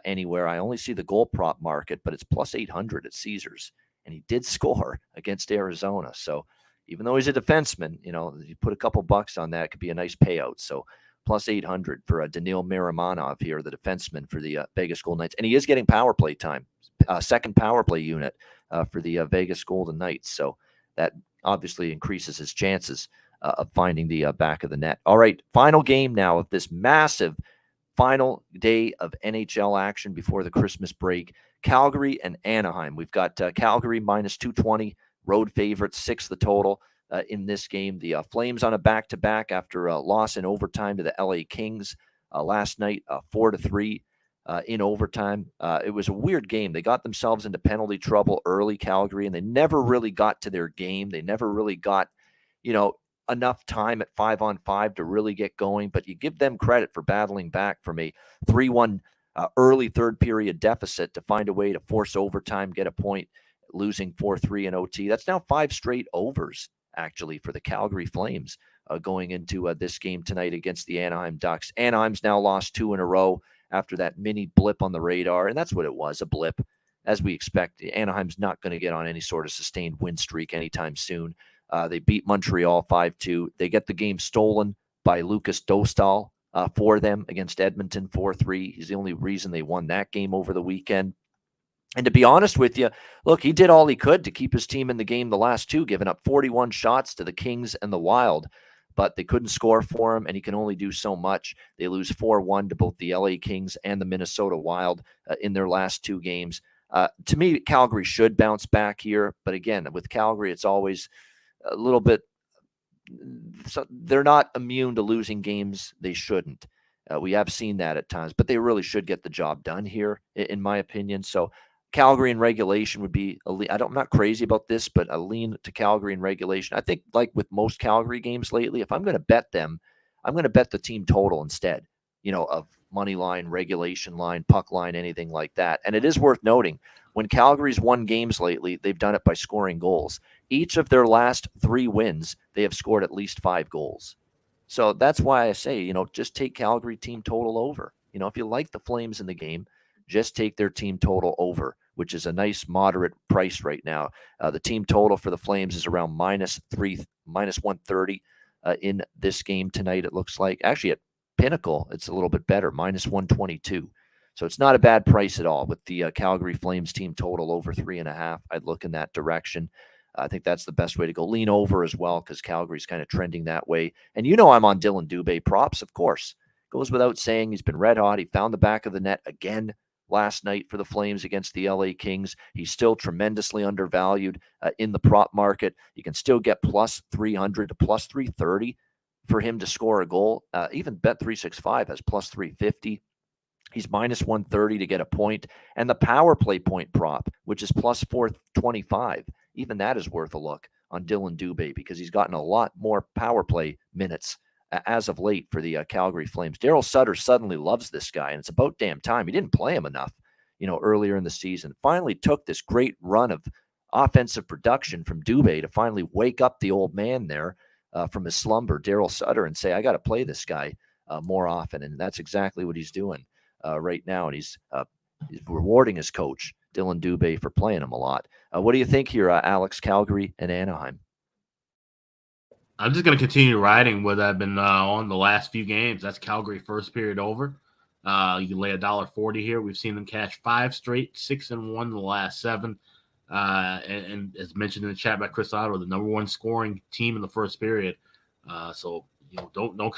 S2: anywhere. I only see the goal prop market, but it's plus 800 at Caesars, and he did score against Arizona. So even though he's a defenseman, you put a couple bucks on that, it could be a nice payout. So plus 800 for Daniil Miramonov here, the defenseman for the Vegas Golden Knights. And he is getting power play time, second power play unit for the Vegas Golden Knights. So that obviously increases his chances of finding the back of the net. All right, final game now of this massive final day of NHL action before the Christmas break. Calgary and Anaheim. We've got Calgary minus 220, road favorites, 6 the total. In this game, the Flames on a back-to-back after a loss in overtime to the LA Kings last night, 4-3 in overtime. It was a weird game. They got themselves into penalty trouble early, Calgary, and they never really got to their game. They never really got, enough time at 5-on-5 to really get going. But you give them credit for battling back from a 3-1 early third period deficit to find a way to force overtime, get a point, losing 4-3 in OT. That's now 5 straight overs, actually, for the Calgary Flames going into this game tonight against the Anaheim Ducks. Anaheim's now lost 2 in a row after that mini blip on the radar, and that's what it was, a blip. As we expect, Anaheim's not going to get on any sort of sustained win streak anytime soon. They beat Montreal 5-2. They get the game stolen by Lucas Dostal for them against Edmonton 4-3. He's the only reason they won that game over the weekend. And to be honest with you, look, he did all he could to keep his team in the game the last 2, giving up 41 shots to the Kings and the Wild, but they couldn't score for him, and he can only do so much. They lose 4-1 to both the LA Kings and the Minnesota Wild in their last 2 games. To me, Calgary should bounce back here, but again, with Calgary, it's always a little bit, so they're not immune to losing games they shouldn't. We have seen that at times, but they really should get the job done here, in my opinion. So Calgary in regulation would be I'm not crazy about this, but a lean to Calgary in regulation. I think, like with most Calgary games lately, if I'm going to bet them, I'm going to bet the team total instead, of money line, regulation line, puck line, anything like that. And it is worth noting, when Calgary's won games lately, they've done it by scoring goals. Each of their last 3 wins, they have scored at least 5 goals. So that's why I say, just take Calgary team total over. If you like the Flames in the game, just take their team total over, which is a nice moderate price right now. The team total for the Flames is around minus 130 in this game tonight, it looks like. Actually, at Pinnacle, it's a little bit better, minus 122. So it's not a bad price at all with the Calgary Flames team total over 3.5. I'd look in that direction. I think that's the best way to go. Lean over as well because Calgary's kind of trending that way. And I'm on Dylan Dubé props, of course. Goes without saying, he's been red hot. He found the back of the net again last night for the Flames against the LA Kings. He's still tremendously undervalued in the prop market. You can still get plus 300 to plus 330 for him to score a goal. Even Bet365 has plus 350. He's minus 130 to get a point. And the power play point prop, which is plus 425, even that is worth a look on Dylan Dubé because he's gotten a lot more power play minutes as of late for the Calgary Flames. Daryl Sutter suddenly loves this guy, and it's about damn time. He didn't play him enough, earlier in the season. Finally took this great run of offensive production from Dubé to finally wake up the old man there from his slumber, Daryl Sutter, and say, I got to play this guy more often. And that's exactly what he's doing right now. And he's rewarding his coach Dylan Dubé for playing him a lot. What do you think here, Alex, Calgary and Anaheim?
S4: I'm just going to continue riding what I've been on the last few games. That's Calgary first period over. You can lay $1.40 here. We've seen them cash 5 straight, 6-1 in the last 7. And as mentioned in the chat by Chris Otto, the number 1 scoring team in the first period. So don't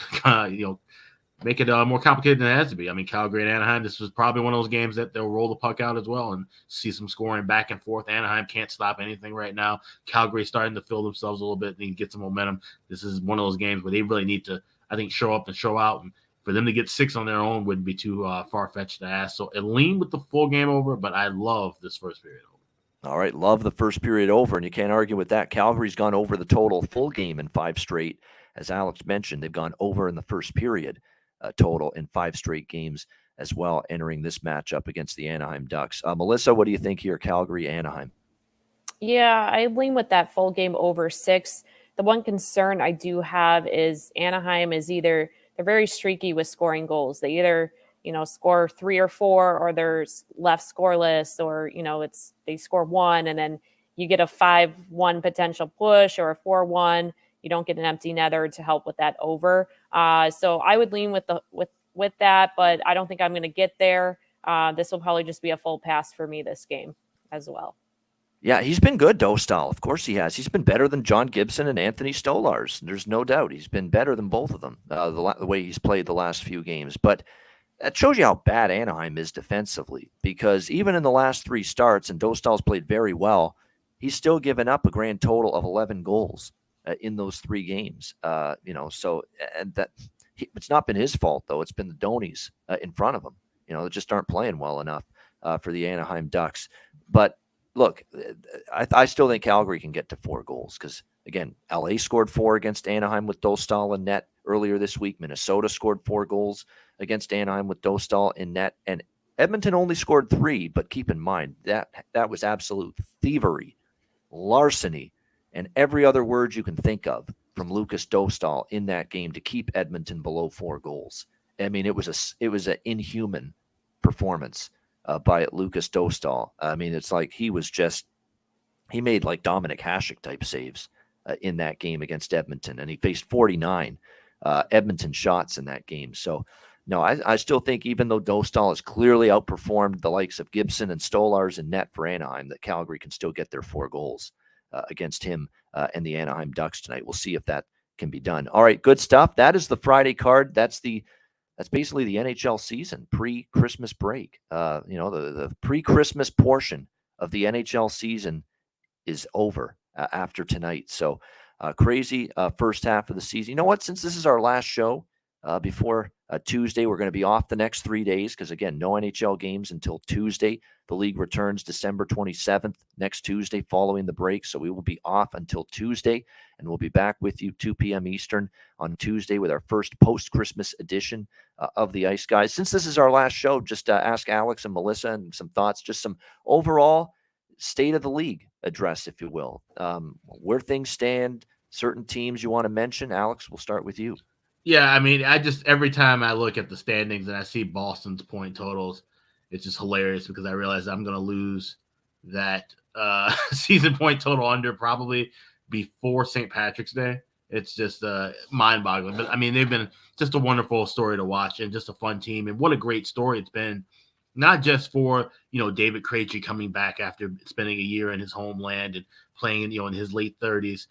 S4: make it more complicated than it has to be. I mean, Calgary and Anaheim, this was probably one of those games that they'll roll the puck out as well and see some scoring back and forth. Anaheim can't stop anything right now. Calgary's starting to fill themselves a little bit and get some momentum. This is one of those games where they really need to, I think, show up and show out. And for them to get 6 on their own wouldn't be too far-fetched to ask. So it leaned with the full game over, but I love this first period over.
S2: All right, love the first period over, and you can't argue with that. Calgary's gone over the total full game in 5 straight. As Alex mentioned, they've gone over in the first period total in 5 straight games as well, entering this matchup against the Anaheim Ducks. Melissa, what do you think here, Calgary, Anaheim?
S3: Yeah, I lean with that full game over 6. The one concern I do have is Anaheim is they're very streaky with scoring goals. They either, score 3 or 4, or they're left scoreless, or, they score 1 and then you get a 5-1 potential push or a 4-1. You don't get an empty netter to help with that over. So I would lean with that, but I don't think I'm going to get there. This will probably just be a full pass for me this game as well.
S2: Yeah, he's been good, Dostal. Of course he has. He's been better than John Gibson and Anthony Stolarz. There's no doubt. He's been better than both of them, the way he's played the last few games. But that shows you how bad Anaheim is defensively, because even in the last 3 starts, and Dostal's played very well, he's still given up a grand total of 11 goals in those 3 games. So and that it's not been his fault, though. It's been the Donis in front of him. They just aren't playing well enough for the Anaheim Ducks. But look, I still think Calgary can get to 4 goals because, again, LA scored 4 against Anaheim with Dostal in net earlier this week. Minnesota scored 4 goals against Anaheim with Dostal in net. And Edmonton only scored 3, but keep in mind that was absolute thievery, larceny, and every other word you can think of from Lucas Dostal in that game to keep Edmonton below 4 goals. I mean, it was an inhuman performance by Lucas Dostal. I mean, it's like he made like Dominic Hasek type saves in that game against Edmonton, and he faced 49 Edmonton shots in that game. So, no, I still think even though Dostal has clearly outperformed the likes of Gibson and Stolarz in net for Anaheim, that Calgary can still get their 4 goals against him and the Anaheim Ducks tonight. We'll see if that can be done. All right, good stuff. That is the Friday card. That's basically the NHL season, pre-Christmas break. The pre-Christmas portion of the NHL season is over after tonight. So crazy first half of the season. You know what? Since this is our last show before Tuesday, we're going to be off the next 3 days because, again, no NHL games until Tuesday. The league returns December 27th, next Tuesday, following the break. So we will be off until Tuesday, and we'll be back with you 2 p.m. Eastern on Tuesday with our first post-Christmas edition of the Ice Guys. Since this is our last show, just ask Alex and Melissa and some thoughts, just some overall state of the league address, if you will, where things stand, certain teams you want to mention. Alex, we'll start with you.
S4: Yeah, I mean, every time I look at the standings and I see Boston's point totals, it's just hilarious because I realize I'm going to lose that season point total under probably before St. Patrick's Day. It's just mind-boggling. But, I mean, they've been just a wonderful story to watch and just a fun team. And what a great story it's been, not just for, David Krejci coming back after spending a year in his homeland and playing, in his late 30s,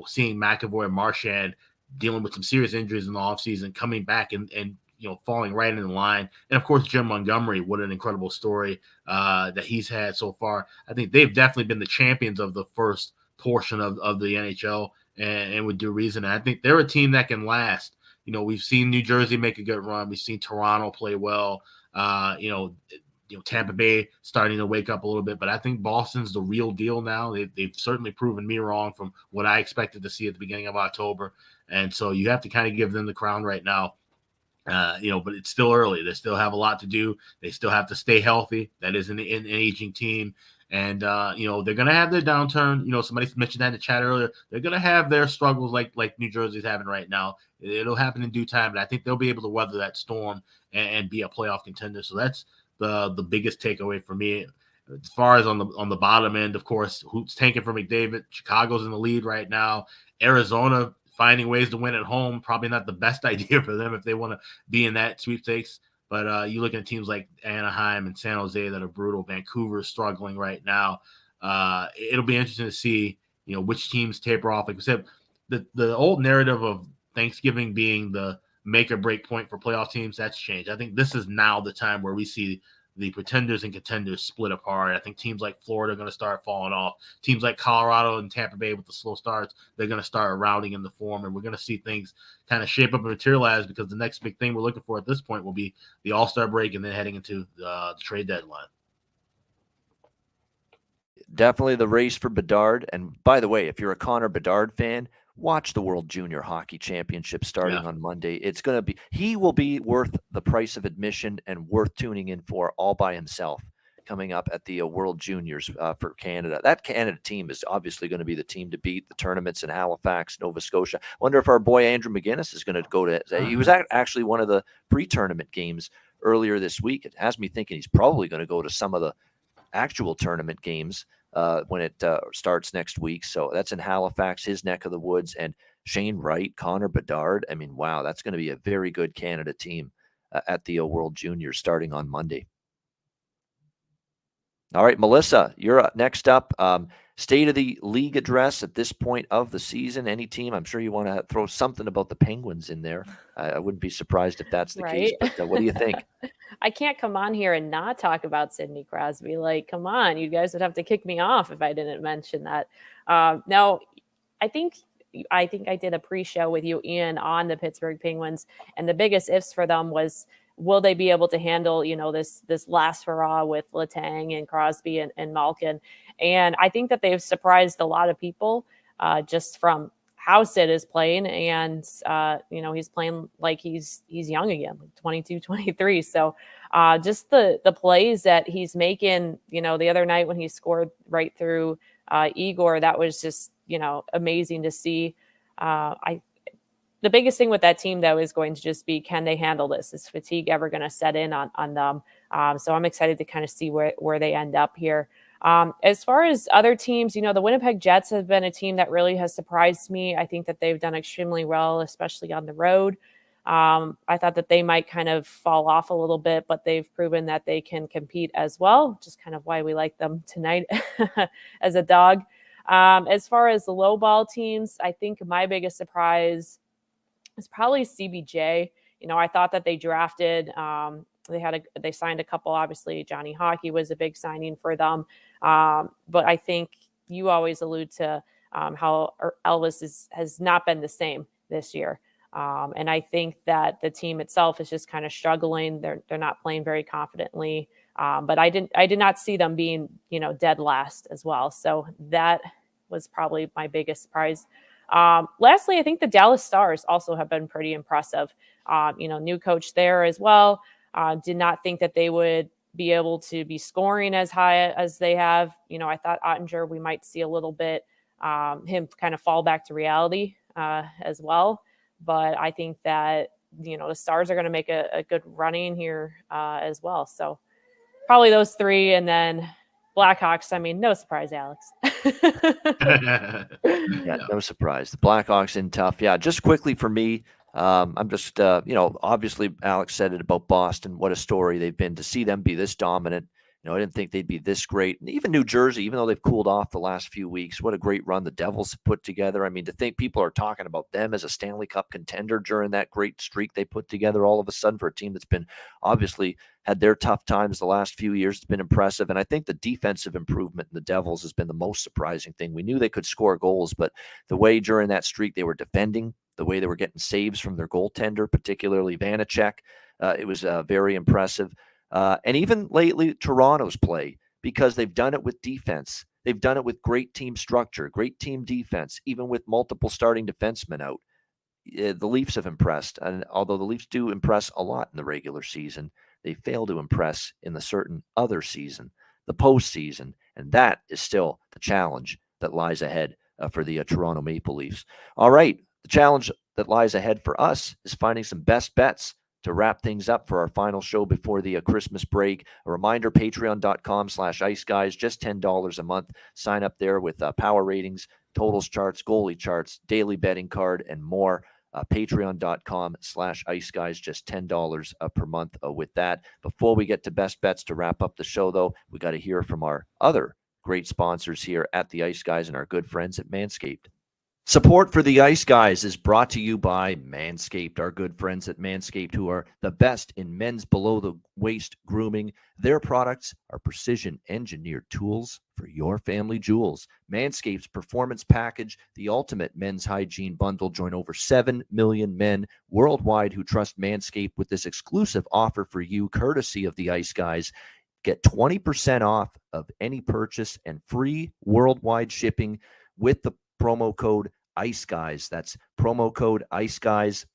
S4: seeing McAvoy and Marchand dealing with some serious injuries in the offseason, coming back and falling right in line. And, of course, Jim Montgomery, what an incredible story that he's had so far. I think they've definitely been the champions of the first portion of the NHL, and with due reason. And I think they're a team that can last. We've seen New Jersey make a good run. We've seen Toronto play well. Tampa Bay starting to wake up a little bit. But I think Boston's the real deal now. They've certainly proven me wrong from what I expected to see at the beginning of October. And so you have to kind of give them the crown right now. But it's still early. They still have a lot to do. They still have to stay healthy. That is an aging team. And, they're going to have their downturn. Somebody mentioned that in the chat earlier. They're going to have their struggles like New Jersey's having right now. It'll happen in due time, but I think they'll be able to weather that storm and be a playoff contender. So that's the biggest takeaway for me. As far as on the bottom end, of course, who's tanking for McDavid? Chicago's in the lead right now. Arizona finding ways to win at home, probably not the best idea for them if they want to be in that sweepstakes. But you look at teams like Anaheim and San Jose that are brutal. Vancouver is struggling right now. It'll be interesting to see, which teams taper off. Like we said, the old narrative of Thanksgiving being the make or break point for playoff teams, that's changed. I think this is now the time where we see the pretenders and contenders split apart. I think teams like Florida are going to start falling off. Teams like Colorado and Tampa Bay with the slow starts, they're going to start rounding in the form, and we're going to see things kind of shape up and materialize, because the next big thing we're looking for at this point will be the All-Star break and then heading into the trade deadline.
S2: Definitely the race for Bedard. And by the way, if you're a Connor Bedard fan, watch the World Junior Hockey Championship starting on Monday. He will be worth the price of admission and worth tuning in for all by himself, coming up at the World Juniors for Canada. That Canada team is obviously going to be the team to beat. The tournaments in Halifax, Nova Scotia. Wonder if our boy Andrew McGinnis is going to go to. He was actually one of the pre-tournament games earlier this week. It has me thinking he's probably going to go to some of the actual tournament games when it starts next week. So that's in Halifax, his neck of the woods. And Shane Wright, Connor Bedard. I mean, wow, that's going to be a very good Canada team at the World Juniors starting on Monday. All right, Melissa, you're up. Next up. State of the league address at this point of the season. Any team? I'm sure you want to throw something about the Penguins in there. I wouldn't be surprised if that's the case. But what do you think?
S5: I can't come on here and not talk about Sidney Crosby. Like, come on, you guys would have to kick me off if I didn't mention that. No, I think I did a pre-show with you, Ian, on the Pittsburgh Penguins, and the biggest ifs for them was, will they be able to handle, this last hurrah with Letang and Crosby and Malkin? And I think that they've surprised a lot of people just from how Sid is playing. And, he's playing like he's young again, like 22, 23. So just the plays that he's making, the other night when he scored right through Igor, that was just, amazing to see. The biggest thing with that team, though, is going to just be, can they handle this? Is fatigue ever going to set in on them? So I'm excited to kind of see where they end up here. As far as other teams, the Winnipeg Jets have been a team that really has surprised me. I think that they've done extremely well, especially on the road. I thought that they might kind of fall off a little bit, but they've proven that they can compete as well, which is kind of why we like them tonight as a dog. As far as the low ball teams, I think my biggest surprise is probably CBJ. I thought that they drafted, they signed a couple, obviously Johnny Hockey was a big signing for them. But I think you always allude to how Elvis has not been the same this year. And I think that the team itself is just kind of struggling. They're not playing very confidently. But I did not see them being, dead last as well. So that was probably my biggest surprise. Lastly, I think the Dallas Stars also have been pretty impressive. New coach there as well. Did not think that they would be able to be scoring as high as they have. I thought Ottinger, we might see a little bit him kind of fall back to reality as well. But I think that, the Stars are going to make a good running here as well. So probably those three. And then Blackhawks, no surprise, Alex.
S2: Yeah, no surprise. The Blackhawks in tough. Yeah, just quickly for me, I'm just, obviously Alex said it about Boston. What a story they've been. To see them be this dominant. I didn't think they'd be this great. And even New Jersey, even though they've cooled off the last few weeks, what a great run the Devils have put together. To think people are talking about them as a Stanley Cup contender during that great streak they put together all of a sudden for a team that's been obviously had their tough times the last few years. It's been impressive. And I think the defensive improvement in the Devils has been the most surprising thing. We knew they could score goals, but the way during that streak they were defending, the way they were getting saves from their goaltender, particularly Vanacek, it was very impressive. And even lately, Toronto's play, because they've done it with defense. They've done it with great team structure, great team defense, even with multiple starting defensemen out. The Leafs have impressed. And although the Leafs do impress a lot in the regular season, they fail to impress in the certain other season, the postseason. And that is still the challenge that lies ahead for the Toronto Maple Leafs. All right. The challenge that lies ahead for us is finding some best bets to wrap things up for our final show before the Christmas break, a reminder, patreon.com/iceguys, just $10 a month. Sign up there with power ratings, totals charts, goalie charts, daily betting card, and more. Patreon.com/iceguys, just $10 per month with that. Before we get to best bets to wrap up the show, though, we got to hear from our other great sponsors here at the Ice Guys and our good friends at Manscaped. Support for the Ice Guys is brought to you by Manscaped, our good friends at Manscaped, who are the best in men's below-the-waist grooming. Their products are precision-engineered tools for your family jewels. Manscaped's Performance Package, the ultimate men's hygiene bundle. Join over 7 million men worldwide who trust Manscaped with this exclusive offer for you, courtesy of the Ice Guys. Get 20% off of any purchase and free worldwide shipping with the promo code ICEGUYS. That's promo code ICEGUYS,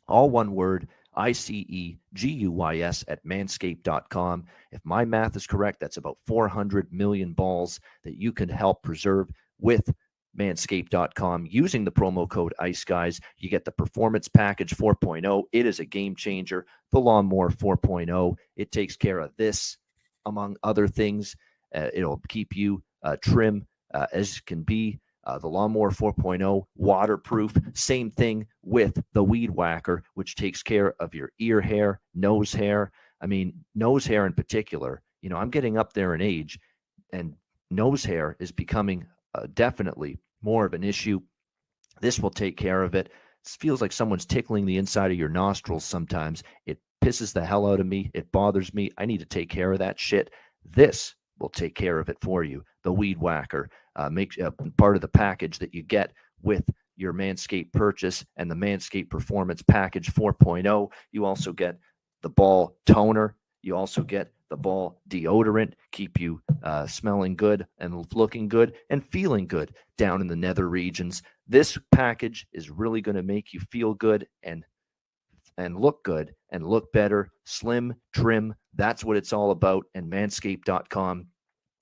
S2: all one word, ICEGUYS at manscaped.com. If my math is correct, that's about 400 million balls that you can help preserve with manscaped.com using the promo code ICEGUYS. You get the Performance Package 4.0. It is a game changer. The Lawnmower 4.0. It takes care of this, among other things. It'll keep you trim as can be. The Lawnmower 4.0, waterproof. Same thing with the Weed Whacker, which takes care of your ear hair, nose hair. I mean, nose hair in particular. You know, I'm getting up there in age, and nose hair is becoming definitely more of an issue. This will take care of it. It feels like someone's tickling the inside of your nostrils sometimes. It pisses the hell out of me. It bothers me. I need to take care of that shit. This will take care of it for you. The Weed Whacker makes part of the package that you get with your Manscaped purchase, and the Manscaped Performance Package 4.0. You also get the ball toner. You also get the ball deodorant, keep you smelling good and looking good and feeling good down in the nether regions. This package is really going to make you feel good and look good and look better, slim, trim. That's what it's all about, and manscaped.com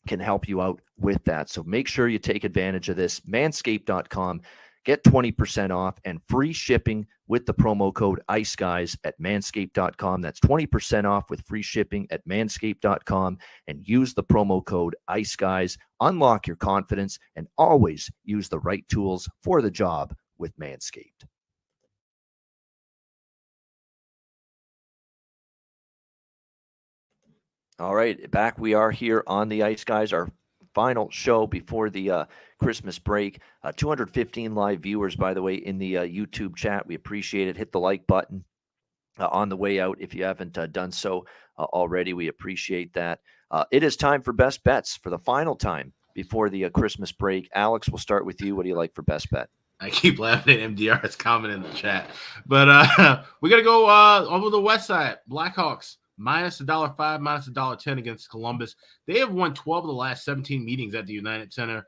S2: can help you out with that. So make sure you take advantage of this. Manscaped.com. Get 20% off and free shipping with the promo code ICEGUYS at manscaped.com. That's 20% off with free shipping at manscaped.com, and use the promo code ICEGUYS. Unlock your confidence and always use the right tools for the job with Manscaped. All right, back we are here on the Ice Guys, our final show before the Christmas break. 215 live viewers, by the way, in the YouTube chat. We appreciate it. Hit the like button on the way out if you haven't done so already. We appreciate that. It is time for Best Bets for the final time before the Christmas break. Alex, we'll start with you. What do you like for Best Bet?
S4: I keep laughing at MDR's comment in the chat. But we got to go over the west side. Blackhawks. Minus $1.05, minus $1.10 against Columbus. They have won 12 of the last 17 meetings at the United Center.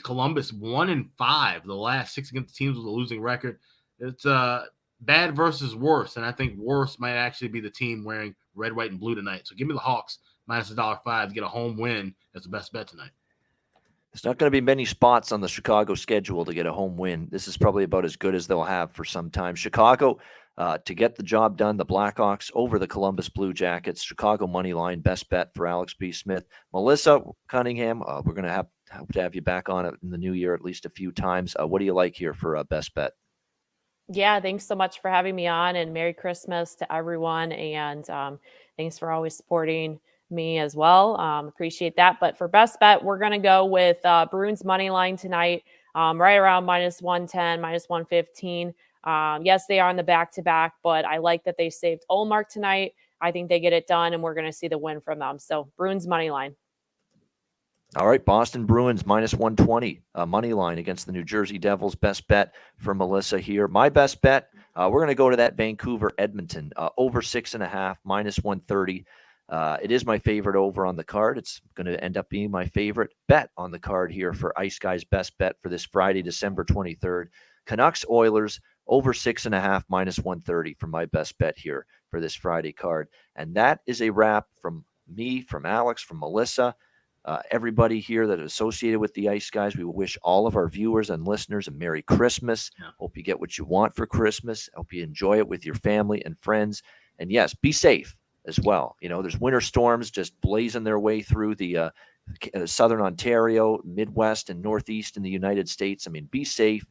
S4: Columbus 1-5 the last 6 against teams with a losing record. It's bad versus worse, and I think worse might actually be the team wearing red, white, and blue tonight. So give me the Hawks minus $1.05 to get a home win as the best bet tonight.
S2: There's not going to be many spots on the Chicago schedule to get a home win. This is probably about as good as they'll have for some time. Chicago, to get the job done, the Blackhawks over the Columbus Blue Jackets. Chicago money line, best bet for Alex B. Smith. Melissa Cunningham, we're going to have to have you back on it in the new year at least a few times. What do you like here for best bet?
S5: Yeah, thanks so much for having me on, and Merry Christmas to everyone. And thanks for always supporting me as well. Appreciate that. But for best bet, we're going to go with Bruins money line tonight, right around minus 110, minus 115. Yes, they are on the back-to-back, but I like that they saved Ullmark tonight. I think they get it done, and we're going to see the win from them. So Bruins money line.
S2: All right, Boston Bruins minus 120 money line against the New Jersey Devils. Best bet for Melissa here. My best bet, we're going to go to that Vancouver Edmonton over 6.5, minus 130. It is my favorite over on the card. It's going to end up being my favorite bet on the card here for Ice Guy's best bet for this Friday, December 23rd. Canucks Oilers over 6.5, minus 130 for my best bet here for this Friday card. And that is a wrap from me, from Alex, from Melissa. everybody here that is associated with the Ice Guys, we wish all of our viewers and listeners a Merry Christmas.
S4: Yeah.
S2: Hope you get what you want for Christmas. Hope you enjoy it with your family and friends. And yes, be safe as well. There's winter storms just blazing their way through the southern Ontario, Midwest, and Northeast in the United States. I mean, be safe.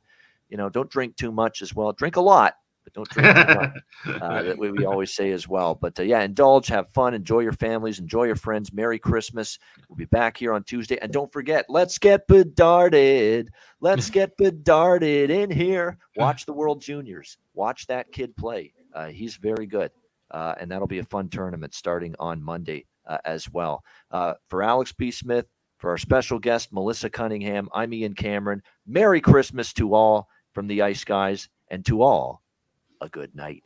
S2: Don't drink too much as well. Drink a lot, but don't drink too much. That we always say as well. But indulge, have fun, enjoy your families, enjoy your friends. Merry Christmas. We'll be back here on Tuesday. And don't forget, let's get bedarded. Let's get bedarded in here. Watch the World Juniors. Watch that kid play. He's very good. And that'll be a fun tournament starting on Monday as well. For Alex B. Smith, for our special guest, Melissa Cunningham, I'm Ian Cameron. Merry Christmas to all from the Ice Guys, and to all, a good night.